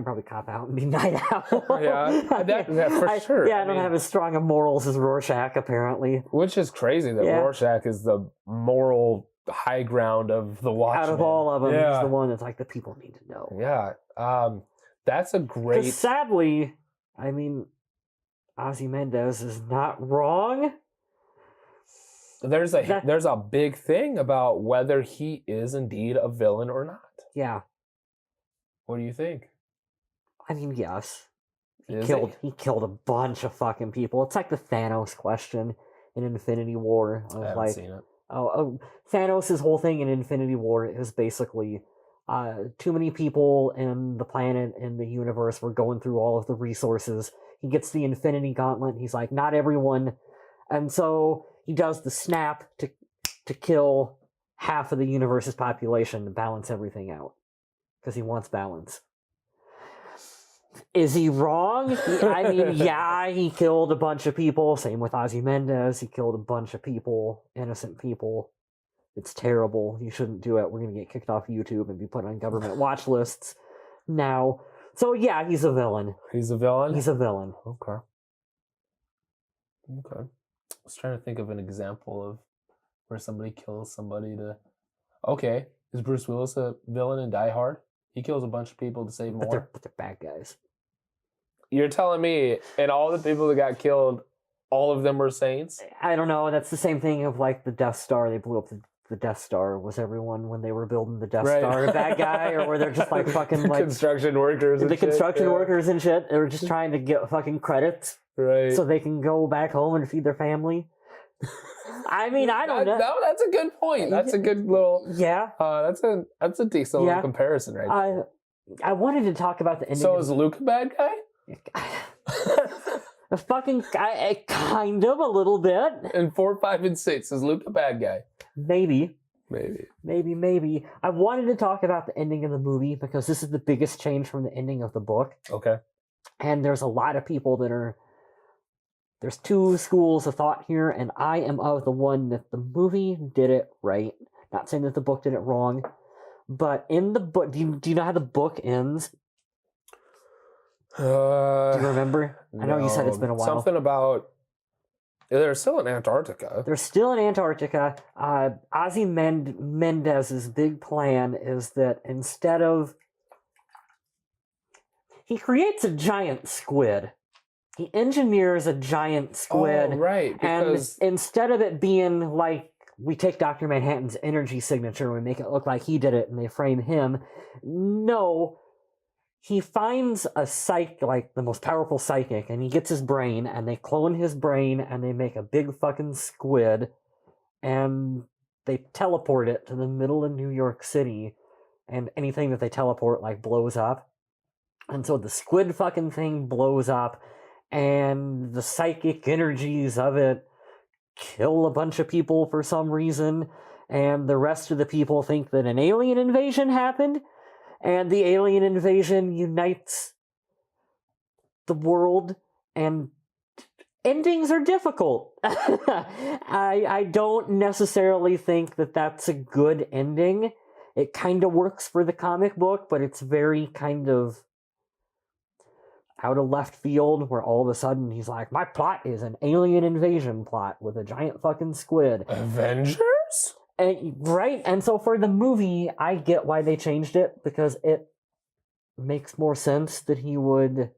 probably cop out and be Night Owl. Yeah, that for sure. Yeah, I don't have as strong of morals as Rorschach, apparently. Which is crazy that Rorschach is the moral high ground of the Watchmen. Out of all of them, he's the one that's like, the people need to know. Yeah. That's a great... Because sadly, I mean, Ozymandias is not wrong. There's a big thing about whether he is indeed a villain or not. Yeah. What do you think? I mean, yes. He killed a bunch of fucking people. It's like the Thanos question in Infinity War. I haven't seen it. Thanos' whole thing in Infinity War is basically too many people in the planet and the universe were going through all of the resources. He gets the Infinity Gauntlet. And he's like, not everyone. And so he does the snap to kill half of the universe's population to balance everything out. Because he wants balance. Is he wrong? I mean, yeah, he killed a bunch of people. Same with Ozymandias. He killed a bunch of people, innocent people. It's terrible. You shouldn't do it. We're going to get kicked off YouTube and be put on government watch lists now. So, yeah, he's a villain. He's a villain? He's a villain. Okay. I was trying to think of an example of where somebody kills somebody to... Okay, is Bruce Willis a villain in Die Hard? He kills a bunch of people to save more. But they're bad guys. You're telling me, and all the people that got killed, all of them were saints? I don't know. That's the same thing of like the Death Star. They blew up the Death Star. Was everyone, when they were building the Death Star, a bad guy? Or were they just like fucking like... construction workers and shit? The construction workers and shit. They were just trying to get fucking credits. Right. So they can go back home and feed their family. I mean, I don't know. No, that's a good point. That's a good little... Yeah. That's a decent little comparison right there. I wanted to talk about the ending. So is Luke a bad guy? A fucking guy, kind of, a little bit. In 4, 5, and 6, is Luke a bad guy? Maybe. Maybe. I wanted to talk about the ending of the movie because this is the biggest change from the ending of the book. Okay. And there's a lot of people that are... There's two schools of thought here, and I am of the one that the movie did it right. Not saying that the book did it wrong, but in the book... Do you know how the book ends? Do you remember? No. I know you said it's been a while. Something about... They're still in Antarctica. They're still in Antarctica. Ozymandias' big plan is that instead of... He creates a giant squid. He engineers a giant squid. Oh, right. Because... And instead of it being like, we take Dr. Manhattan's energy signature and we make it look like he did it and they frame him. No. He finds a like the most powerful psychic, and he gets his brain, and they clone his brain, and they make a big fucking squid, and they teleport it to the middle of New York City, and anything that they teleport, like, blows up. And so the squid fucking thing blows up, and the psychic energies of it kill a bunch of people for some reason, and the rest of the people think that an alien invasion happened, and the alien invasion unites the world, and endings are difficult. I don't necessarily think that that's a good ending. It kind of works for the comic book, but it's very kind of... out of left field where all of a sudden he's like, my plot is an alien invasion plot with a giant fucking squid. Avengers? Right? And so for the movie, I get why they changed it, because it makes more sense that he would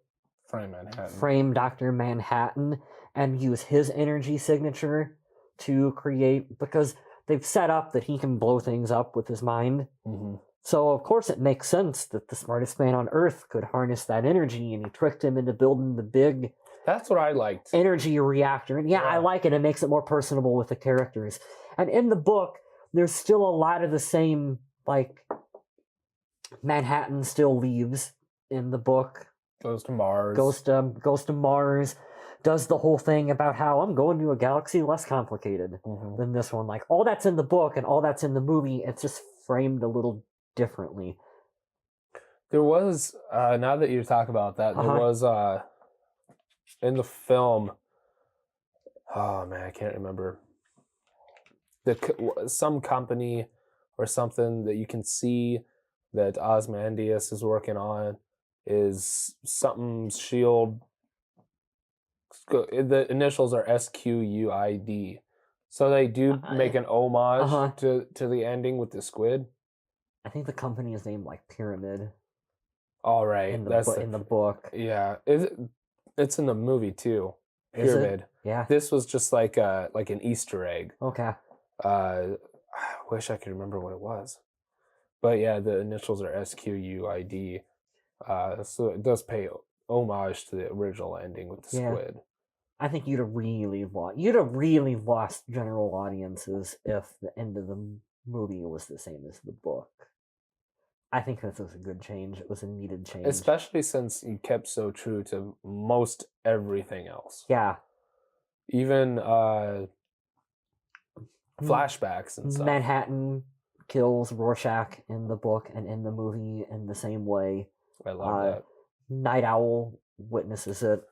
frame Dr. Manhattan and use his energy signature to create, because they've set up that he can blow things up with his mind. Mm-hmm. So of course it makes sense that the smartest man on Earth could harness that energy, and he tricked him into building the big... That's what I liked. Energy reactor. And yeah, I like it. It makes it more personable with the characters. And in the book, there's still a lot of the same, like, Manhattan still leaves in the book. Goes to Mars. Goes to Mars. Does the whole thing about how I'm going to a galaxy less complicated than this one. Like, all that's in the book and all that's in the movie, it's just framed a little differently. There was, now that you talk about that, there was, in the film, oh man, I can't remember. Some company or something that you can see that Ozymandias is working on is something Shield. The initials are SQUID, so they do make an homage to the ending with the squid. I think the company is named like Pyramid. All right, in the book. Yeah, it's in the movie too. Pyramid. Yeah. This was just like an Easter egg. Okay. I wish I could remember what it was, but yeah, the initials are SQUID. So it does pay homage to the original ending with the squid. I think you'd have really lost general audiences if the end of the movie was the same as the book. I think this was a good change. It was a needed change. Especially since you kept so true to most everything else. Yeah. Even flashbacks and stuff. Manhattan kills Rorschach in the book and in the movie in the same way. I love that. Night Owl witnesses it.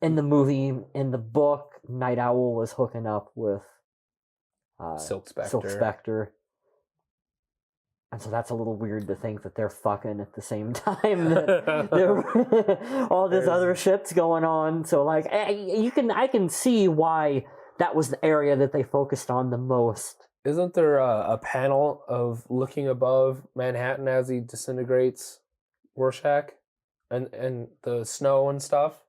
In the movie, in the book, Night Owl was hooking up with Silk Spectre. And so that's a little weird to think that they're fucking at the same time. That all this other shit's going on. So like, I can see why that was the area that they focused on the most. Isn't there a panel of looking above Manhattan as he disintegrates Rorschach and the snow and stuff?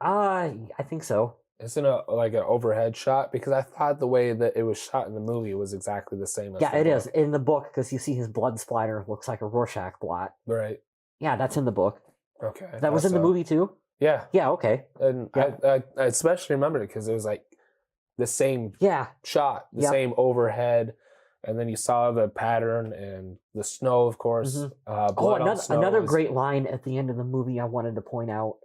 I think so. Isn't it like an overhead shot? Because I thought the way that it was shot in the movie was exactly the same as the book. Is in the book, because you see his blood splatter looks like a Rorschach blot. Right. Yeah, that's in the book. Okay. That was in the movie too? Yeah. Yeah, okay. And I especially remembered it because it was like the same shot, the same overhead, and then you saw the pattern and the snow, of course. Another great line at the end of the movie I wanted to point out.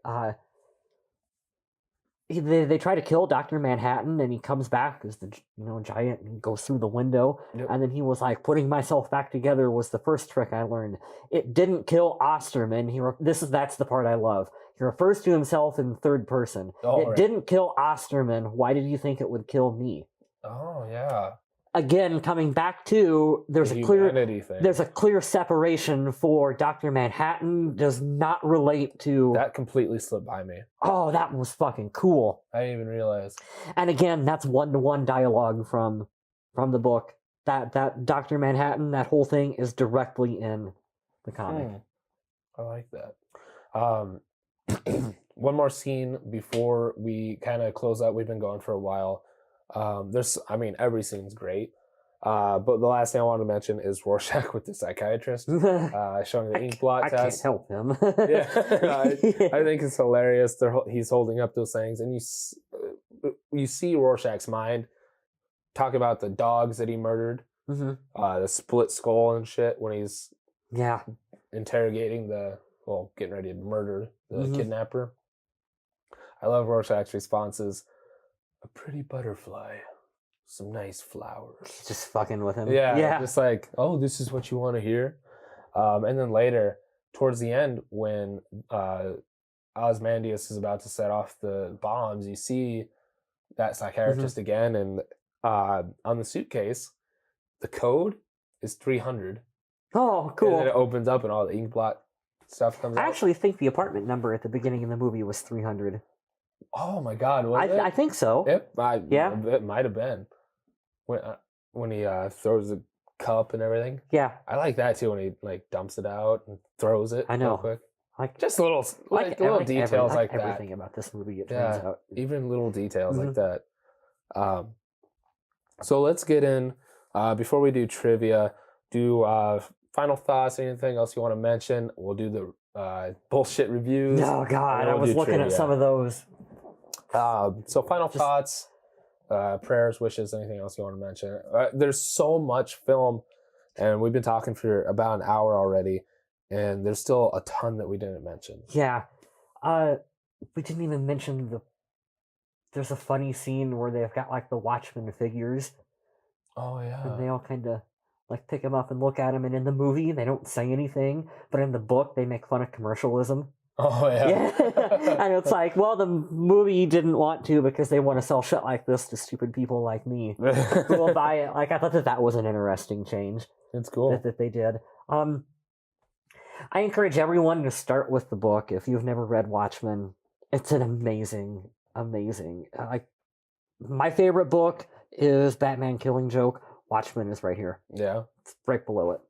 They try to kill Dr. Manhattan, and he comes back as the giant and goes through the window. Yep. And then he was like, putting myself back together was the first trick I learned. It didn't kill Osterman. That's the part I love. He refers to himself in third person. It didn't kill Osterman. Why did you think it would kill me? Oh, yeah. Again, coming back to there's a clear separation for Dr. Manhattan does not relate to that. Completely slipped by me. Oh, that was fucking cool. I didn't even realize. And again, that's 1-to-1 dialogue from the book. That Dr. Manhattan, that whole thing is directly in the comic. I like that. One more scene before we kind of close out. We've been going for a while. Every scene's great. But the last thing I want to mention is Rorschach with the psychiatrist showing the ink blot test. I can't help him. I think it's hilarious. He's holding up those things, and you see Rorschach's mind talk about the dogs that he murdered, the split skull and shit when he's interrogating getting ready to murder the kidnapper. I love Rorschach's responses. A pretty butterfly, some nice flowers. Just fucking with him. Yeah. Just like, oh, this is what you want to hear. And then later, towards the end, when Ozymandias is about to set off the bombs, you see that psychiatrist again, and on the suitcase, the code is 300. Oh, cool. And then it opens up, and all the ink blot stuff comes out. I actually think the apartment number at the beginning of the movie was 300. Oh my God, was it? I think so. It might have been when he throws the cup and everything. Yeah, I like that too when he like dumps it out and throws it. I know. Real quick. Like Just little details like that. Everything about this movie, it turns out. Even little details like that. So let's get in before we do trivia. Do final thoughts? Anything else you want to mention? We'll do the bullshit reviews. Oh God, I was looking at some of those. So final thoughts, prayers, wishes, anything else you want to mention? There's so much film, and we've been talking for about an hour already, and there's still a ton that we didn't mention. Yeah, we didn't even mention there's a funny scene where they've got like the Watchmen figures. Oh yeah. And they all kind of like pick them up and look at them, and in the movie they don't say anything, but in the book they make fun of commercialism. Oh yeah. And it's like, well, the movie didn't want to because they want to sell shit like this to stupid people like me who will buy it. Like, I thought that was an interesting change. It's cool that they did. I encourage everyone to start with the book. If you've never read Watchmen, it's an amazing. Like, my favorite book is Batman Killing Joke. Watchmen is right here. Yeah, it's right below it.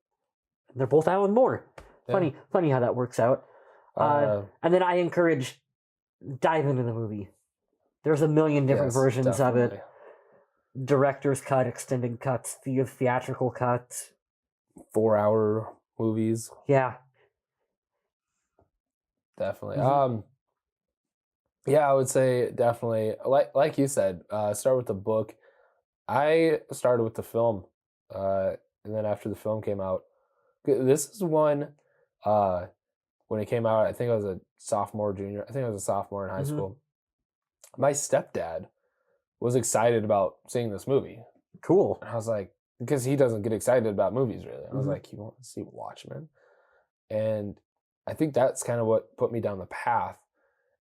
They're both Alan Moore. Yeah. Funny how that works out. And then I encourage dive into the movie. There's a million different versions definitely. Of it. Director's cut, extended cuts, theatrical cuts. 4-hour movies. Yeah. Definitely. Mm-hmm. Yeah, I would say definitely. Like you said, start with the book. I started with the film, and then after the film came out, this is one. When it came out, I think I was a sophomore, junior. I think I was a sophomore in high school. My stepdad was excited about seeing this movie. Cool. And I was like, because he doesn't get excited about movies really. I was like, you want to see Watchmen? And I think that's kind of what put me down the path.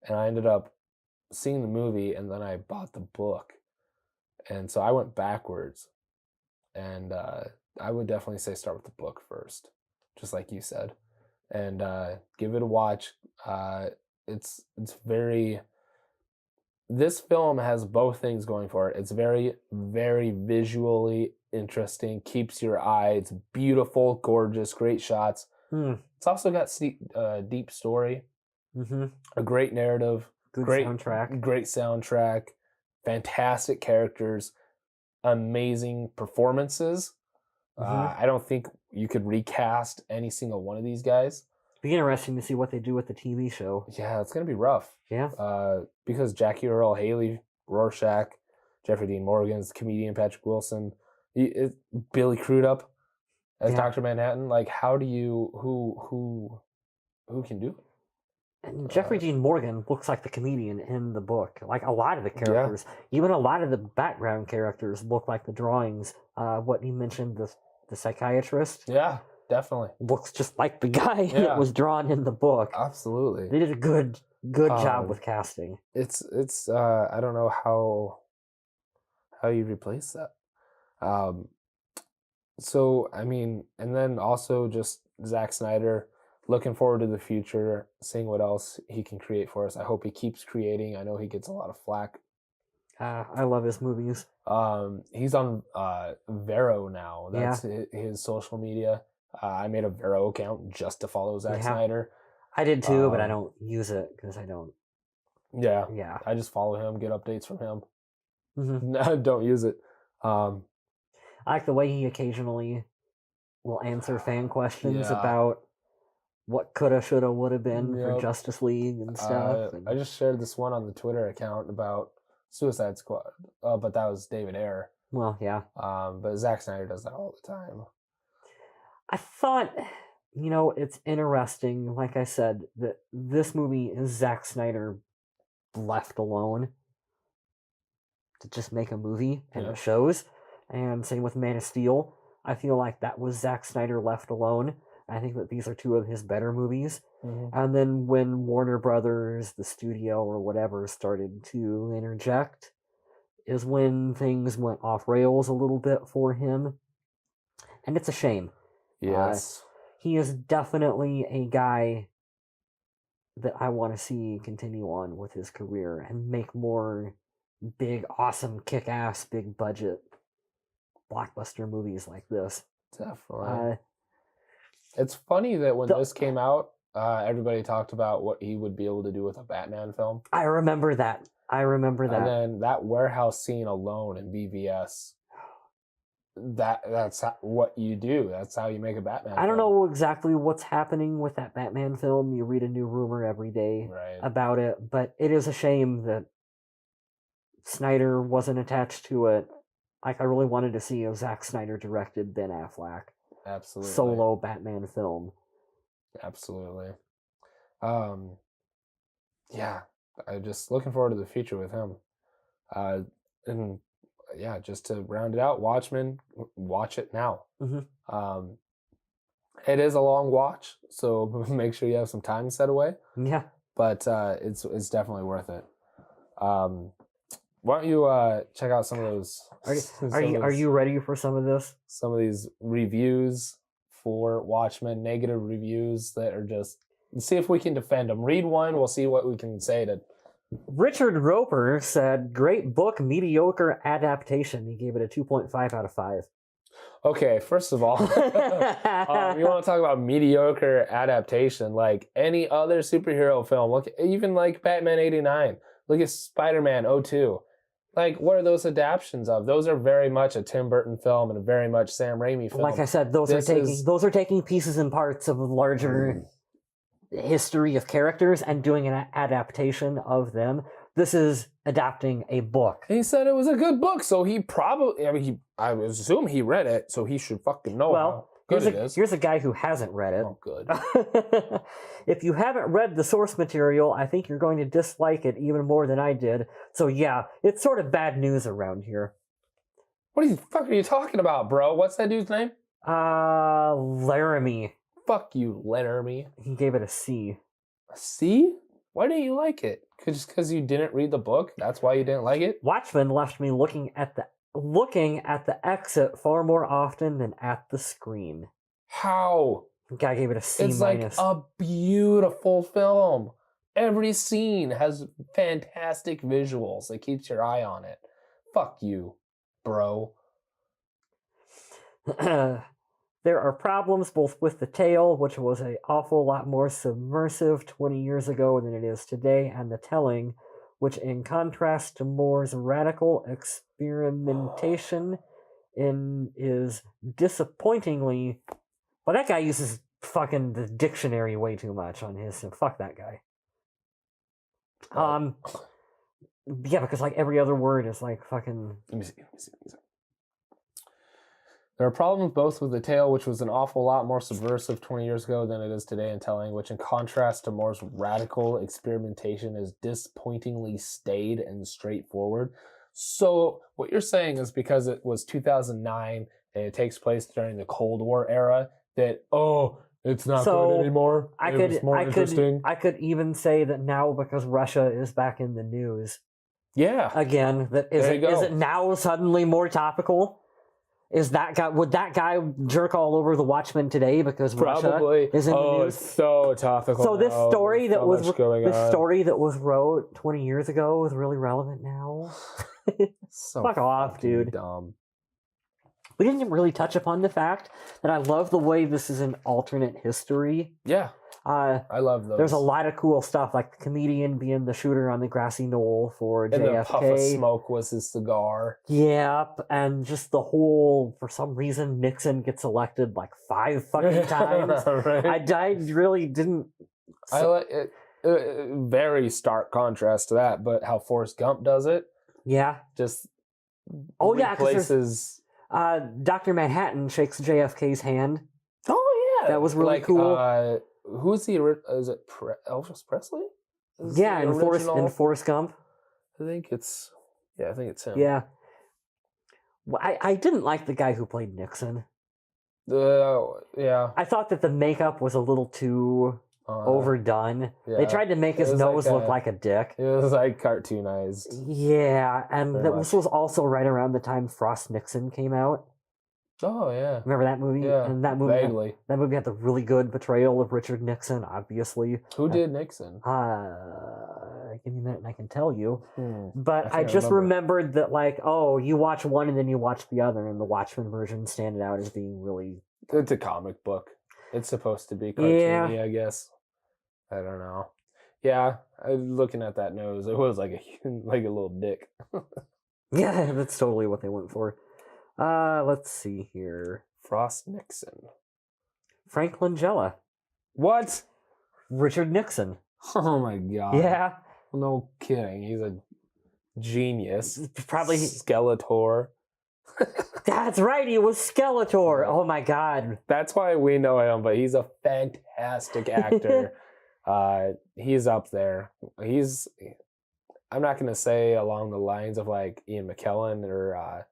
And I ended up seeing the movie, and then I bought the book. And so I went backwards. And I would definitely say start with the book first, just like you said. And give it a watch. It's very. This film has both things going for it. It's very, very visually interesting. Keeps your eye. It's beautiful, gorgeous, great shots. It's also got deep story. A great narrative. Great soundtrack. Fantastic characters. Amazing performances. I don't think you could recast any single one of these guys. It'd be interesting to see what they do with the TV show. Yeah, it's going to be rough. Yeah. Because Jackie Earle Haley, Rorschach, Jeffrey Dean Morgan's comedian Patrick Wilson, Billy Crudup as Dr. Manhattan. Like, how do you who can do it? And Jeffrey Dean Morgan looks like the comedian in the book. Like a lot of the characters, even a lot of the background characters look like the drawings. What you mentioned, the psychiatrist. Yeah, definitely looks just like the guy that was drawn in the book. Absolutely, they did a good job with casting. It's I don't know how you replace that. So I mean, and then also just Zack Snyder. Looking forward to the future, seeing what else he can create for us. I hope he keeps creating. I know he gets a lot of flack. I love his movies. He's on Vero now. That's his social media. I made a Vero account just to follow Zack Snyder. I did too, but I don't use it because I don't. Yeah. Yeah. I just follow him, get updates from him. No, don't use it. I like the way he occasionally will answer fan questions about what coulda, shoulda, woulda been for Justice League and stuff. I just shared this one on the Twitter account about Suicide Squad, but that was David Ayer. Well, yeah. But Zack Snyder does that all the time. I thought, it's interesting, like I said, that this movie is Zack Snyder left alone to just make a movie and it shows. And same with Man of Steel. I feel like that was Zack Snyder left alone. I think that these are two of his better movies. And then when Warner Brothers, the studio or whatever, started to interject is when things went off rails a little bit for him. And it's a shame. Yes. He is definitely a guy that I want to see continue on with his career and make more big, awesome, kick-ass, big-budget blockbuster movies like this. Definitely. It's funny that when this came out, everybody talked about what he would be able to do with a Batman film. I remember that. And then that warehouse scene alone in BVS, that's what you do. That's how you make a Batman film. I don't know exactly what's happening with that Batman film. You read a new rumor every day about it, but it is a shame that Snyder wasn't attached to it. Like, I really wanted to see a Zack Snyder directed Ben Affleck solo Batman film. Absolutely. Yeah, I'm just looking forward to the future with him. And yeah, just to round it out, Watchmen, watch it now. Mm-hmm. It is a long watch, so make sure you have some time set away. Yeah. But it's definitely worth it. Why don't you check out some of those? Are you ready for some of this? Some of these reviews for Watchmen, negative reviews that are just. Let's see if we can defend them. Read one. We'll see what we can say to. Richard Roper said, "Great book, mediocre adaptation." He gave it a 2.5 out of 5. Okay, first of all, you want to talk about mediocre adaptation? Like any other superhero film, look, even like Batman '89. Look at Spider-Man 02. Like, what are those adaptations of? Those are very much a Tim Burton film and a very much Sam Raimi film. Like I said, those are taking pieces and parts of a larger history of characters and doing an adaptation of them. This is adapting a book. He said it was a good book, so he probably, I assume he read it, so he should fucking know how good it is. Here's a guy who hasn't read it. Oh, good. If you haven't read the source material, I think you're going to dislike it even more than I did. So yeah, it's sort of bad news around here. What the fuck are you talking about, bro? What's that dude's name? Laramie. Fuck you, Laramie. He gave it a C. A C? Why didn't you like it? Just because you didn't read the book? That's why you didn't like it? Watchmen left me looking at the exit far more often than at the screen. How? Guy gave it a C-. It's like a beautiful film. Every scene has fantastic visuals. It keeps your eye on it. Fuck you, bro. There are problems both with the tale, which was an awful lot more subversive 20 years ago than it is today, and the telling, which in contrast to Moore's radical experimentation is disappointingly... Well, that guy uses fucking the dictionary way too much on his... Fuck that guy. Yeah, because like every other word is like fucking... Let me see. There are problems both with the tale, which was an awful lot more subversive 20 years ago than it is today in telling, which in contrast to Moore's radical experimentation is disappointingly staid and straightforward. So what you're saying is because it was 2009 and it takes place during the Cold War era that, it's not good anymore. I could even say that now because Russia is back in the news. Yeah. Again, is it now suddenly more topical? Would that guy jerk all over the Watchmen today because Russia is in the news? It's so topical. So this story that was wrote 20 years ago is really relevant now. So fuck off, dude. Dumb. We didn't really touch upon the fact that I love the way this is an alternate history. Yeah. I love those. There's a lot of cool stuff, like the comedian being the shooter on the grassy knoll for JFK. And the puff of smoke was his cigar. Yep, and just the whole, for some reason, Nixon gets elected like 5 fucking times. Right. I really didn't... I like it. Very stark contrast to that, but how Forrest Gump does it. Yeah. Just replaces... Dr. Manhattan shakes JFK's hand. Oh, yeah. That was really cool. Who's the original? Is it Elvis Presley? In Forrest Gump. I think it's him. Yeah. Well, I didn't like the guy who played Nixon. Yeah. I thought that the makeup was a little too overdone. Yeah. They tried to make his nose look like a dick. It was like cartoonized. Yeah, and this was also right around the time Frost Nixon came out. Oh yeah. Remember that movie? Yeah. And that Vaguely. That movie had the really good portrayal of Richard Nixon, obviously. Who did Nixon? Give me a minute and I can tell you. I But I can't just remember. remembered that, like, oh, you watch one and then you watch the other, and the Watchmen version standing out as being really. It's a comic book. It's supposed to be cartoony, I guess. I don't know. Yeah, looking at that nose, it was like a little dick. Yeah, that's totally what they went for. Let's see here. Frost Nixon. Frank Langella. What? Richard Nixon. Oh my god. Yeah. No kidding. He's a genius. Probably. Skeletor. That's right, he was Skeletor. Oh my god. That's why we know him, but he's a fantastic actor. He's up there. I'm not gonna say along the lines of like Ian McKellen or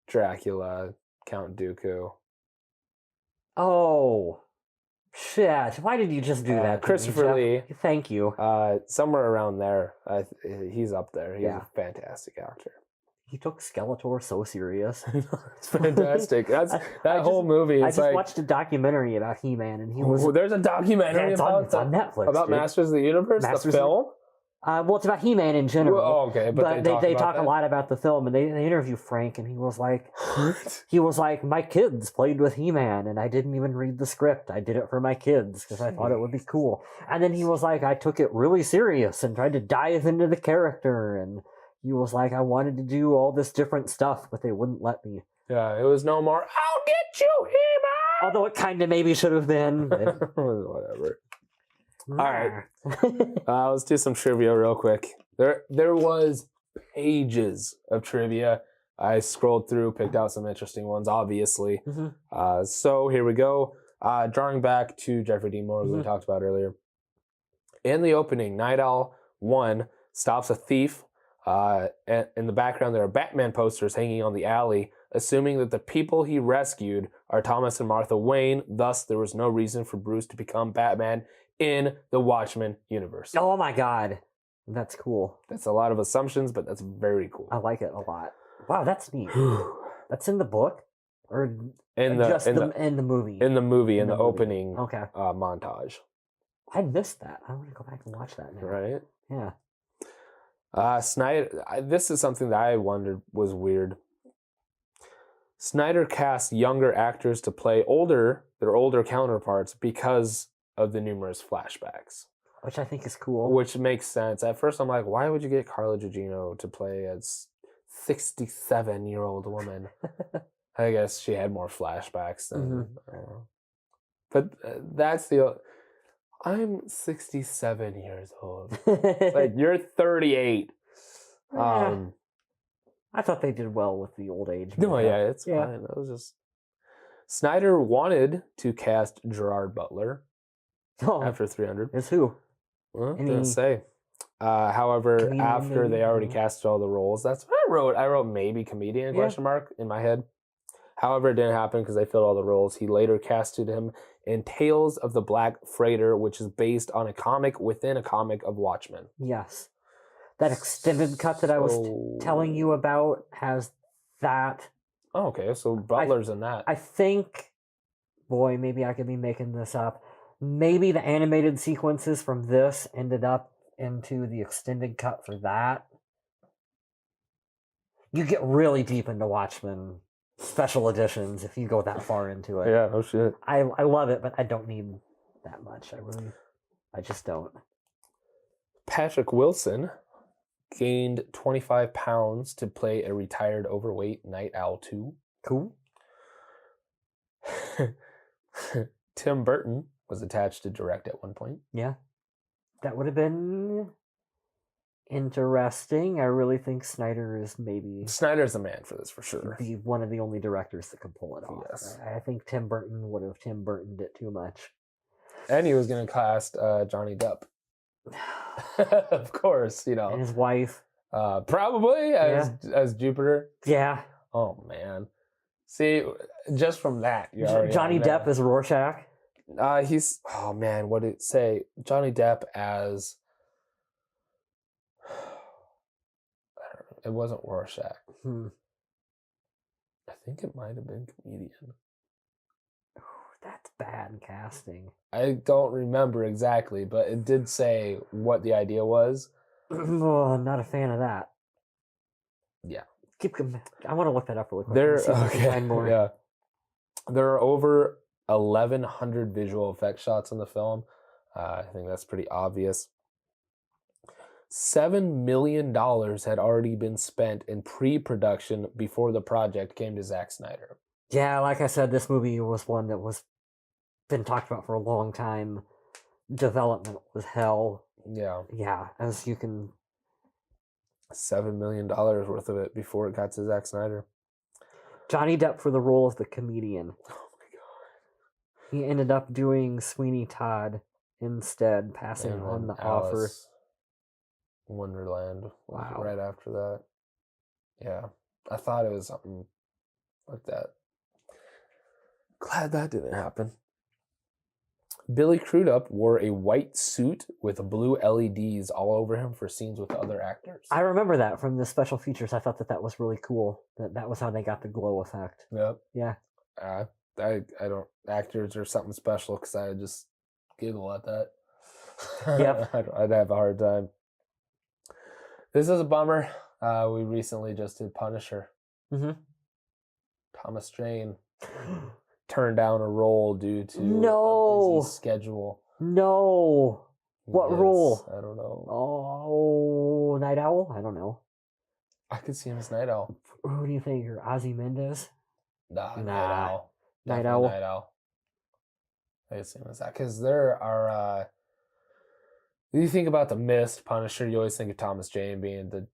Dracula, Count Dooku. Oh. Shit. Why did you just do that? Christopher Lee. Thank you. Somewhere around there. He's up there. He's a fantastic actor. He took Skeletor so serious. It's fantastic. That whole movie. I just watched a documentary about He-Man, and he was. There's a documentary it's on Netflix about dude. Masters of the Universe, the film. Well, it's about He-Man in general. Well, okay, but they talk a lot about the film, and they interview Frank, and he was like, my kids played with He-Man, and I didn't even read the script. I did it for my kids because I thought it would be cool. And then he was like, I took it really serious and tried to dive into the character, and he was like, I wanted to do all this different stuff, but they wouldn't let me. Yeah, it was no more, I'll get you, He-Man! Although it kind of maybe should have been. But... Whatever. All right. Let's do some trivia real quick. There was pages of trivia. I scrolled through, picked out some interesting ones, obviously. Mm-hmm. So here we go. Drawing back to Jeffrey Dean Morgan, we talked about earlier. In the opening, Night Owl 1 stops a thief. In the background, there are Batman posters hanging on the alley, assuming that the people he rescued are Thomas and Martha Wayne. Thus, there was no reason for Bruce to become Batman in the Watchmen universe. Oh my god. That's cool. That's a lot of assumptions, but that's very cool. I like it a lot. Wow, that's neat. That's in the book? Or in the movie? In the movie, in the opening montage. I missed that. I want to go back and watch that now. Right? Yeah. Snyder, this is something that I wondered was weird. Snyder cast younger actors to play their older counterparts because of the numerous flashbacks. Which I think is cool. Which makes sense. At first I'm like, why would you get Carla Gugino to play a 67-year-old woman? I guess she had more flashbacks than... But that's the... I'm 67 years old. Like, you're 38. I thought they did well with the old age. No, yeah, it's fine. It was just... Snyder wanted to cast Gerard Butler after 300. Is who? Well, didn't say. However, after they already casted all the roles, that's what I wrote. I wrote maybe comedian question mark in my head. However, it didn't happen because they filled all the roles. He later casted him in Tales of the Black Freighter, which is based on a comic within a comic of Watchmen. Yes. That extended cut that I was telling you about has that. Oh, okay, so Butler's in that. I think, boy, maybe I could be making this up. Maybe the animated sequences from this ended up into the extended cut for that. You get really deep into Watchmen special editions if you go that far into it. Yeah, oh shit. I love it, but I don't need that much. I just don't. Patrick Wilson gained 25 pounds to play a retired overweight Night Owl 2. Cool. Tim Burton was attached to direct at one point. Yeah. That would have been interesting. I really think Snyder's the man for this, for sure. Be one of the only directors that can pull it off. Yes. I think Tim Burton would have Tim Burtoned it too much. And he was going to cast Johnny Depp. Of course, And his wife. Probably as Jupiter. Yeah. Oh, man. See, just from that, you're already Johnny Depp as Rorschach. He's... Oh, man, what did it say? Johnny Depp as... It wasn't Rorschach. I think it might have been comedian. That's bad casting. I don't remember exactly, but it did say what the idea was. Oh, I'm not a fan of that. Yeah. I want to look that up really quick. Yeah. There are over 1,100 visual effects shots in the film. I think that's pretty obvious. $7 million had already been spent in pre-production before the project came to Zack Snyder. Yeah, like I said, this movie was one that was been talked about for a long time. Development was hell. Yeah. Yeah, as you can... $7 million worth of it before it got to Zack Snyder. Johnny Depp for the role of the comedian. Oh my god. He ended up doing Sweeney Todd instead, passing on the offer. Wonderland. Wow. Right after that. Yeah. I thought it was something like that. Glad that didn't happen. Billy Crudup wore a white suit with blue LEDs all over him for scenes with other actors. I remember that from the special features. I thought that was really cool. That was how they got the glow effect. Yep. Yeah. I don't... Actors are something special because I just giggle at that. Yep. I'd have a hard time. This is a bummer. We recently just did Punisher. Mm-hmm. Thomas Jane turned down a role due to a busy schedule. No. What role? I don't know. Oh, Night Owl? I don't know. I could see him as Night Owl. Who do you think? Or Ozymandias? Night Owl. Night Owl. Night Owl. I could see him as that. Because there are... you think about the Mist, Punisher, you always think of Thomas Jane being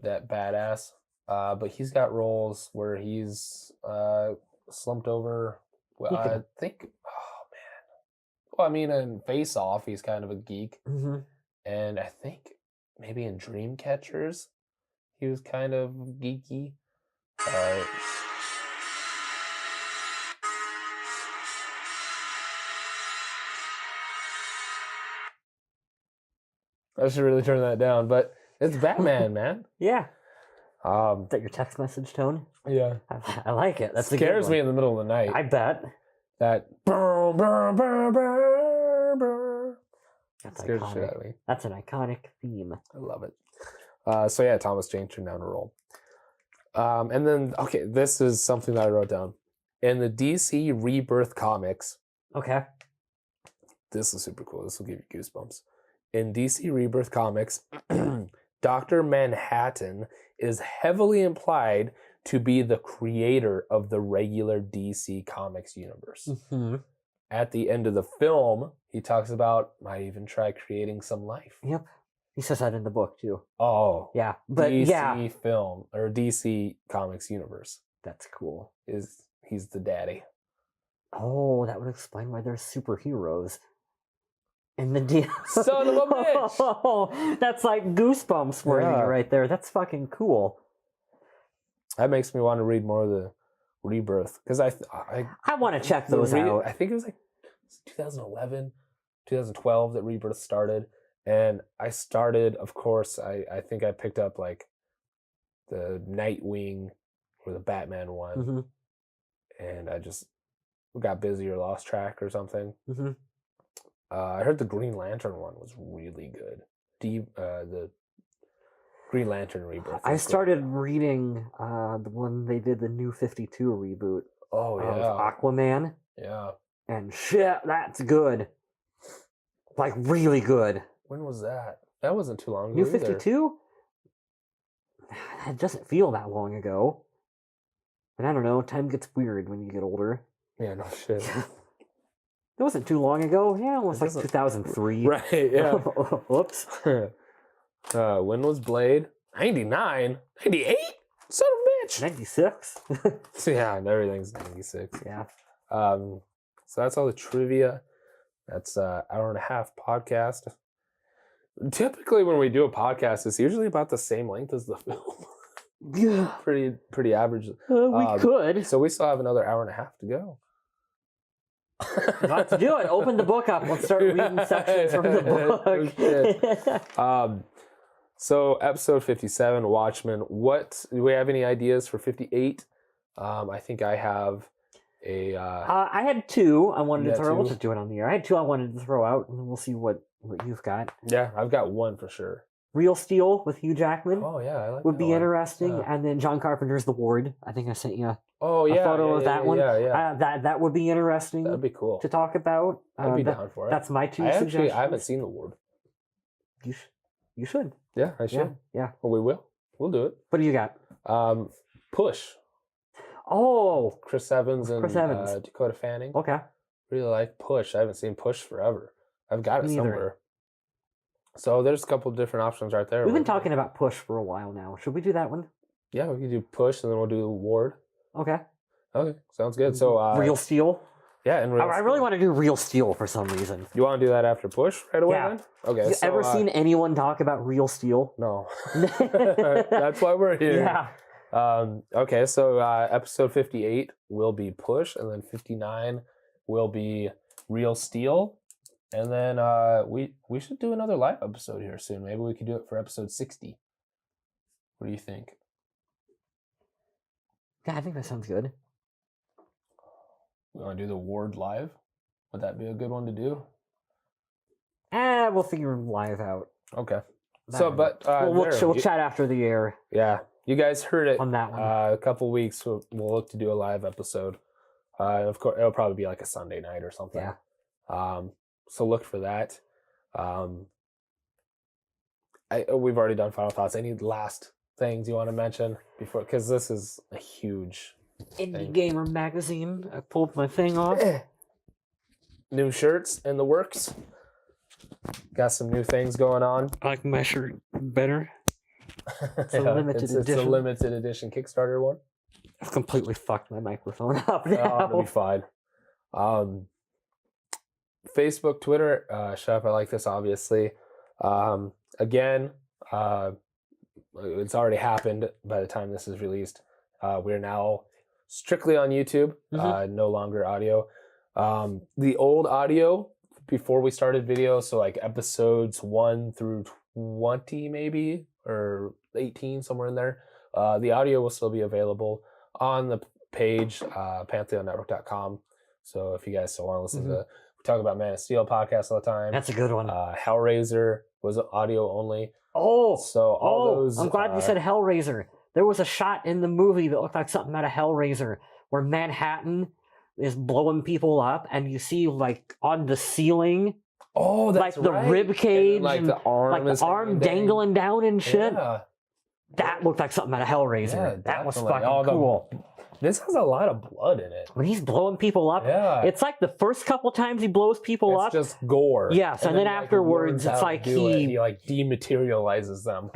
that badass. But he's got roles where he's slumped over. Well, I think... Oh, man. Well, I mean, in Face Off, he's kind of a geek. Mm-hmm. And I think maybe in Dreamcatchers, he was kind of geeky. I should really turn that down, but it's Batman, man. Yeah. Is that your text message tone? Yeah. I like it. That scares me in the middle of the night. I bet. That brr, brr, brr, brr, brr. That's scares iconic. the shit out of me. That's an iconic theme. I love it. So yeah, Thomas Jane turned down a role. And then, okay, this is something that I wrote down. In the DC Rebirth comics. Okay. This is super cool. This will give you goosebumps. In DC Rebirth comics, Dr. Manhattan is heavily implied to be the creator of the regular DC Comics universe. Mm-hmm. At the end of the film, he talks about, might even try creating some life. Yep. He says that in the book, too. Oh. Yeah. But DC film, or DC Comics universe. That's cool. He's the daddy. Oh, that would explain why they're superheroes. In the deal. Son of a bitch! Oh, that's like goosebumps worthy right there. That's fucking cool. That makes me want to read more of the Rebirth. Because I want to check those out. I think it was like 2011, 2012 that Rebirth started. And I started, of course, I think I picked up like the Nightwing or the Batman one. Mm-hmm. And I just got busy or lost track or something. Mm-hmm. I heard the Green Lantern one was really good. The Green Lantern Rebirth. I started reading the one they did the New 52 reboot. Oh, yeah. Of Aquaman. Yeah. And shit, that's good. Like, really good. When was that? That wasn't too long ago. New 52? It doesn't feel that long ago. But I don't know, time gets weird when you get older. Yeah, no shit. It wasn't too long ago. Yeah, it was like 2003. Right, yeah. Whoops. When was Blade? 99? 98? Son of a bitch! 96? Yeah, and everything's 96. Yeah. So that's all the trivia. That's an hour and a half podcast. Typically when we do a podcast, it's usually about the same length as the film. Yeah. Pretty average. We could. So we still have another hour and a half to go. Not to do it. Open the book up. Let's start reading sections from the book. So episode 57, Watchmen. What do we have any ideas for 58? I think I have a. I had two I wanted to throw. We'll two? just do it on the air. I had two I wanted to throw out, and we'll see what you've got. Yeah, I've got one for sure. Real Steel with Hugh Jackman. Oh yeah, I like would that be one. interesting. Yeah. And then John Carpenter's The Ward. I think I sent you a photo of that one. Yeah. That would be interesting. That'd be cool to talk about. I'd be down for it. That's my two suggestions. I haven't seen The Ward. You should. Yeah, I should. Yeah. Well, we will. We'll do it. What do you got? Push. Oh, Chris Evans and Dakota Fanning. Okay. Really like Push. I haven't seen Push forever. I've got it Me either. somewhere. So there's a couple different options right there. We've been talking about Push for a while now. Should we do that one? Yeah, we can do Push and then we'll do Ward. Okay. Okay, sounds good. So Real Steel. Yeah, and I really want to do Real Steel for some reason. You want to do that after Push right away? Yeah. Then? Okay. Have you ever seen anyone talk about Real Steel? No. That's why we're here. Yeah. Okay, so episode 58 will be Push, and then 59 will be Real Steel. And then we should do another live episode here soon. Maybe we could do it for episode 60. What do you think? Yeah, I think that sounds good. We want to do the Ward live? Would that be a good one to do? We'll figure live out. Okay. We'll chat after the air. Yeah, you guys heard it on that one. A couple weeks. We'll look to do a live episode. Of course, it'll probably be like a Sunday night or something. Yeah. So look for that. We've already done final thoughts. Any last things you want to mention before? Because this is a huge Indie Gamer magazine. I pulled my thing off. New shirts in the works. Got some new things going on. I like my shirt better. It's a limited edition. It's a limited edition Kickstarter one. I've completely fucked my microphone up now. It'll be fine. Facebook, Twitter, shut up, I like this, obviously. Again, it's already happened by the time this is released. We're now strictly on YouTube, no longer audio. The old audio, before we started video, so like episodes 1 through 20 maybe, or 18, somewhere in there, the audio will still be available on the page, pantheonnetwork.com. So if you guys still want to listen to, we talk about Man of Steel podcast all the time. That's a good one. Hellraiser was audio only. So all those. I'm glad you said Hellraiser. There was a shot in the movie that looked like something out of Hellraiser where Manhattan is blowing people up, and you see like on the ceiling, that's like the rib cage, and like the arm, dangling down and shit. Yeah. That looked like something out of Hellraiser. Yeah, that was definitely. fucking cool. This has a lot of blood in it. When he's blowing people up, it's like the first couple times he blows people up, it's just gore. Yes, and then afterwards, it's like he like dematerializes them.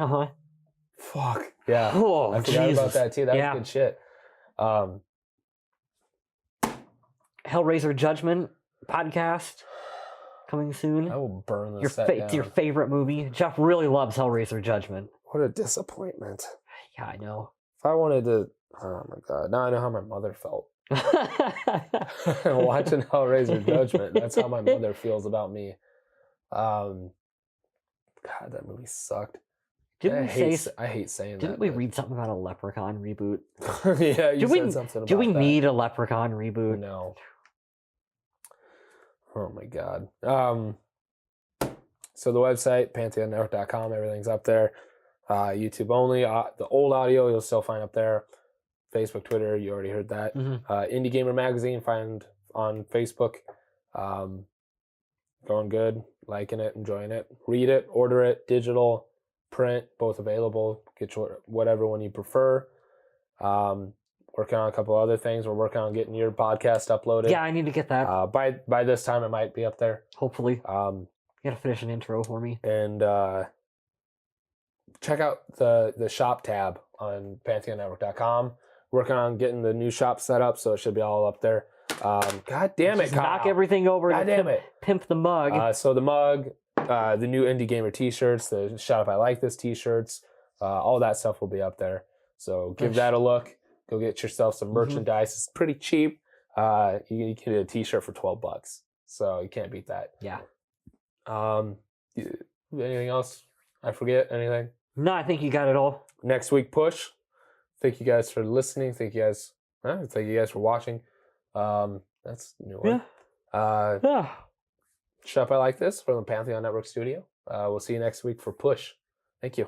Fuck yeah! Oh, I forgot about that too. That was good shit. Hellraiser Judgment podcast coming soon. I will burn this down. Your favorite movie. Jeff really loves Hellraiser Judgment. What a disappointment. Yeah, I know. If I wanted to, oh my god! Now I know how my mother felt. Watching Hellraiser Judgment. That's how my mother feels about me. God, that movie sucked. I hate saying that. Didn't we read something about a Leprechaun reboot? Yeah, you said something about that. Do we need a Leprechaun reboot? No. Oh my god. So the website, pantheonnetwork.com, everything's up there. YouTube only. The old audio you'll still find up there. Facebook, Twitter, you already heard that. Indie Gamer Magazine, find on Facebook. Going good, liking it, enjoying it. Read it, order it, digital, print, both available. Get your whatever one you prefer. Working on a couple other things. We're working on getting your podcast uploaded. Yeah, I need to get that. By this time, it might be up there. Hopefully. You gotta finish an intro for me. And check out the shop tab on pantheonnetwork.com. Working on getting the new shop set up, so it should be all up there. God damn it, Kyle. Knock everything over. God damn it. Pimp the mug. So the mug, the new Indie Gamer t-shirts, the Shut Up I Like This t-shirts, all that stuff will be up there. So give that a look. Go get yourself some merchandise. It's pretty cheap. You can get a t-shirt for $12. So you can't beat that. Yeah. Anything else? I forget anything? No, I think you got it all. Next week, Push. Thank you guys for listening. Thank you guys for watching. That's a new one. Yeah. Shop I Like This from the Pantheon Network Studio. We'll see you next week for Push. Thank you.